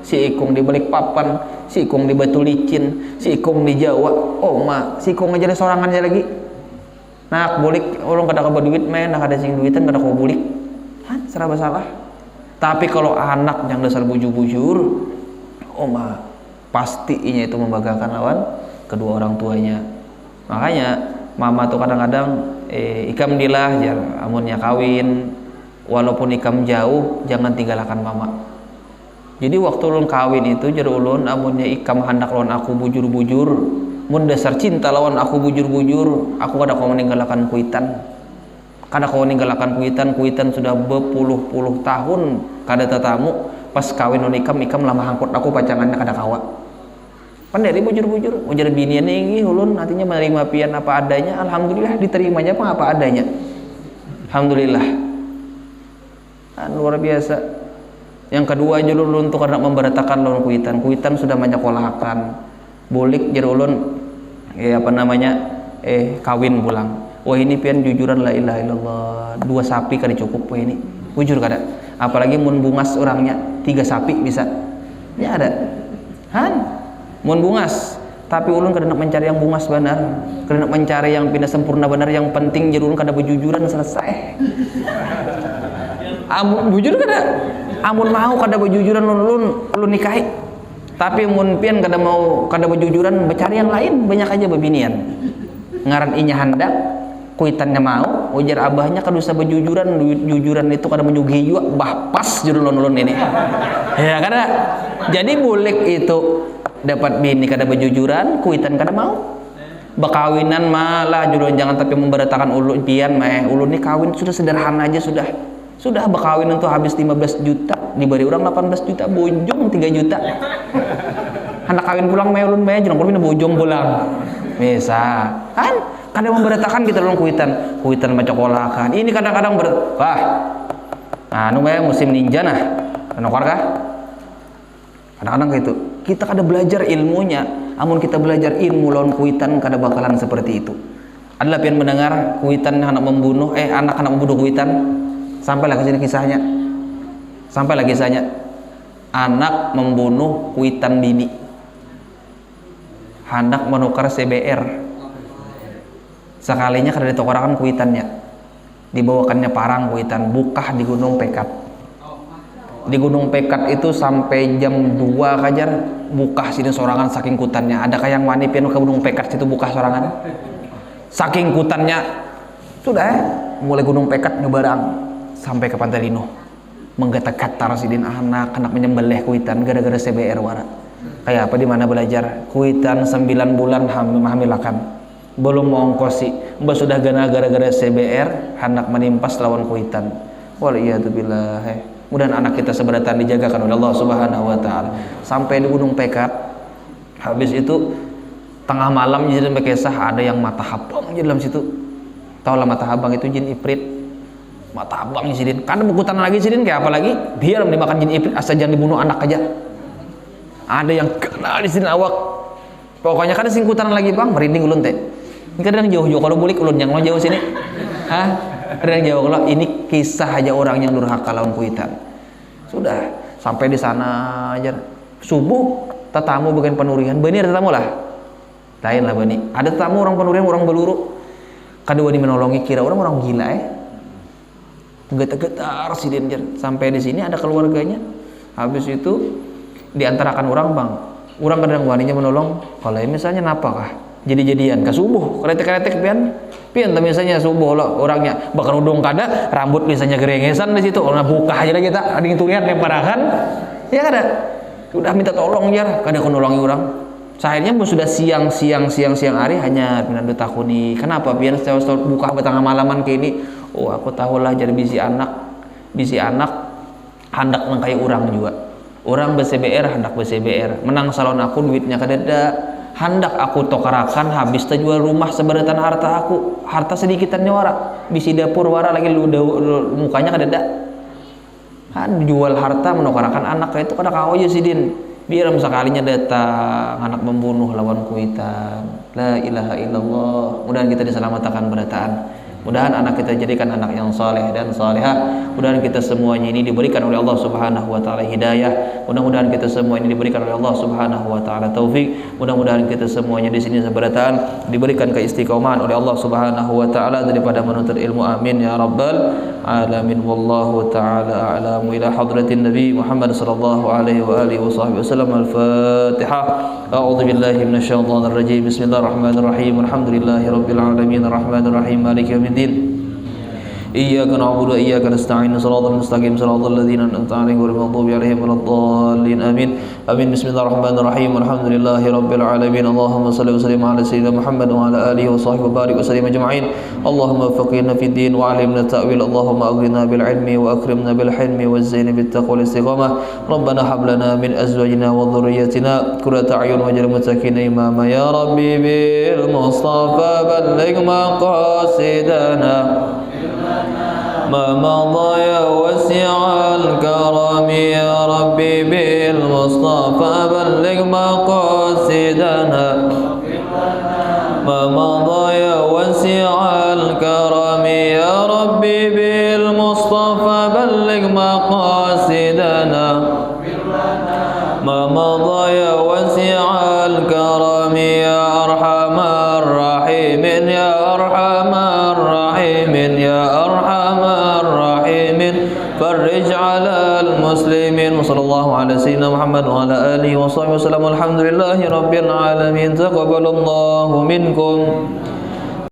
sikung di Balikpapan, sikung di Batu Licin, sikung di Jawa. Sikung aja ada sorangan aja lagi. Nak bulik orang kada kabar duit main, nak ada sing duitan kada kau bulik. Serba salah. Tapi kalau anak yang dasar bujur-bujur, pasti inya itu membanggakan lawan kedua orang tuanya. Makanya mama tuh kadang-kadang ikam dilah jar amunnya kawin walaupun ikam jauh jangan tinggalkan mama. Jadi waktu ulun kawin itu jar ulun amunnya ikam hendak lawan aku bujur-bujur mun dasar cinta lawan aku bujur-bujur aku kada kau meninggalkan kuitan. Kada kau meninggalkan kuitan sudah berpuluh-puluh tahun kada tetamu pas kawin ulun ikam lama hangkut aku pacangannya kada kawa. Pandai bujur-bujur ujar binian ini ulun nantinya menerima pian apa adanya. Alhamdulillah diterimanya apa adanya. Alhamdulillah. Luar biasa. Yang kedua jar ulun tuh karena memberatakan lawan kuitan sudah menyekolahkan. Bolik jar ulun kawin pulang. Wah ini pian jujuran la ilaha illallah 2 sapi kada cukup wah ini. Bujur kada. Apalagi mun bungas orangnya 3 sapi bisa. Ya ada. Mun bungas, tapi ulun kada nak mencari yang bungas benar, kada nak mencari yang pindah sempurna benar, yang penting jar ulun kada bejujuran selesai. Amun bujur kada, amun mau kada bejujuran ulun nikahi. Tapi mun pian kada mau kada bejujuran, mencari yang lain banyak aja bebinian. Ngaran inya handak, kuitannya mau, ujar abahnya kada usah bejujuran, jujuran itu kada menyugihi juga, pas jar ulun ini. Ya kada. Jadi bulik itu dapat bini kada bejujuran, kuitan kada mau. Bakawinan malah judul jangan tapi memberatakan ulun pian ulun ni kawin sudah sederhana aja sudah. Sudah bakawinan tuh habis 15 juta, diberi orang 18 juta, bojong 3 juta. Anak kawin pulang ulun jurang kurang bojong pulang. Bisa. Kada memberatakan kita ulun kuitan macokolakan. Ini kadang-kadang musim ninja nah. Kenokar kah? Kadang-kadang gitu. Kita kada belajar ilmunya. Amun kita belajar ilmu lawan kuitan kada bakalan seperti itu. Adalah pian mendengar kuitan anak membunuh kuitan. Sampailah ke sini kisahnya. Anak membunuh kuitan bini. Hendak menukar CBR. Sekalinya kada ditokorakan kuitannya. Dibawakannya parang kuitan bukah di Gunung Pekat. Di Gunung Pekat itu sampai jam 2 kajar bukah sini sorangan saking kutannya. Adakah yang wani pian ke Gunung Pekat situ bukah sorangan? Saking kutannya sudah mulai Gunung Pekat nyebarang sampai ke Pantai Lino. Menggetar-getar sidin anak menyembelih kuitan gara-gara CBR wara. Kayak apa di mana belajar? Kuitan 9 bulan hamilakan. Belum mau ongkosi. Mbak sudah gara-gara CBR hendak menimpas lawan kuitan. Waliyatubillah. Mudah-mudahan anak kita seberatan dijagakan oleh Allah Subhanahu wa taala. Sampai di Gunung Pekat. Habis itu tengah malam jadi bekesah ada yang mata habang di dalam situ. Tahu lah mata habang itu jin ifrit. Mata habang sidin. Kan bukutan lagi sidin kayak apa lagi? Biar dimakan jin ifrit asal jangan dibunuh anak aja. Ada yang kena di sini awak. Pokoknya kan singkutan lagi bang, merinding ulun teh. Ini kadang jauh-jauh kalau bulik ulun yang jauh sini. Kadang jauh kalau ini kisah aja orang yang durhaka lawan kuitan. Sudah sampai di sana aja subuh tetamu bagian penurian. Bani ada tetamu lah. Lain lah bani. Ada tetamu orang penurian orang beluru. Kadua ini menolongi, kira orang gila ya. Getar-getar si Denjer. Sampai di sini ada keluarganya. Habis itu diantarakan orang, Bang. Orang kadang waninya menolong. Kalau misalnya napakah? Jadi-jadian ke subuh, kretek-kretek pian misalnya subuh lah orangnya bakar udung kada, rambut misalnya gerengesan di situ, orang buka aja lah kita, ada yang tulian lemparakan. Ya kada. Udah minta tolong ya, kada nolongi orang. Akhirnya sudah siang hari hanya pindah takuni. Kenapa? Biar setiap buka betang malaman kayak ini. Oh, aku tahu lah jadi bisi anak hendak nangkai orang juga. Orang BCBR hendak BCBR. Menang salon aku duitnya kadada. Hendak aku tokarakan habis terjual rumah seberatan harta aku. Harta sedikitannya wara. Bisi dapur wara lagi lu mukanya kadada. Jual harta menokarakan anak itu kada kau aja sidin. Biar sekalinya datang anak membunuh lawan kuitan. La ilaha illallah. Mudah-mudahan kita diselamatkan berataan. Mudah-mudahan anak kita jadikan anak yang saleh dan salehah. Mudah-mudahan kita semuanya ini diberikan oleh Allah Subhanahu wa taala hidayah. Mudah-mudahan kita semua ini diberikan oleh Allah Subhanahu wa taala taufik. Mudah-mudahan kita semuanya di sini seberataan diberikan keistiqomahan oleh Allah Subhanahu wa taala daripada menuntut ilmu. Amin ya rabbal alamin. Wallahu taala a'lamu. Ila hadratin Nabi Muhammad sallallahu alaihi wa alihi wasallam. Al-Fatihah. A'udzu billahi minasyaitonir rajim. Bismillahirrahmanirrahim. Alhamdulillahirabbil alamin arrahmanir rahim maliki yaumiddin. Iyyaka na'budu wa iyyaka nasta'in. Shiratal mustaqim shiratal ladzina an'amta 'alaihim ghairil maghdubi 'alaihim waladdallin. Amin. Amin. Bismillahirrahmanirrahim. Alhamdulillahirabbil alamin. Allahumma shalli wa sallim ala sayyidina Muhammad wa ala alihi wa sahbihi wa barik wa sallim ajma'in. Allahumma faqihna fid din wa 'allimna ta'wil. Allahumma aghnina bil 'ilmi wa akrimna bil hilmi wa zayyinna bit taqwa wal istiqamah. Rabbana hab lana min azwajina wa dhurriyyatina qurrata a'yun waj'al muttaqina imama ya rabbi bil mustafa balligh maqasidana ما مضى يا وسع الكرم يا ربي بالمصطفى بلغ مقاصدنا ما مضى يا وسع الكرم يا ربي بالمصطفى بلغ مقاصدنا ما مضى يا وسع الكرم يا أرحم الراحمين يا أرحم الراحمين يا أرحم الراحمين فرج على المسلمين. وصلى الله على سيدنا محمد وعلى آله وصحبه وسلم. الحمد لله رب العالمين. تقبل الله منكم.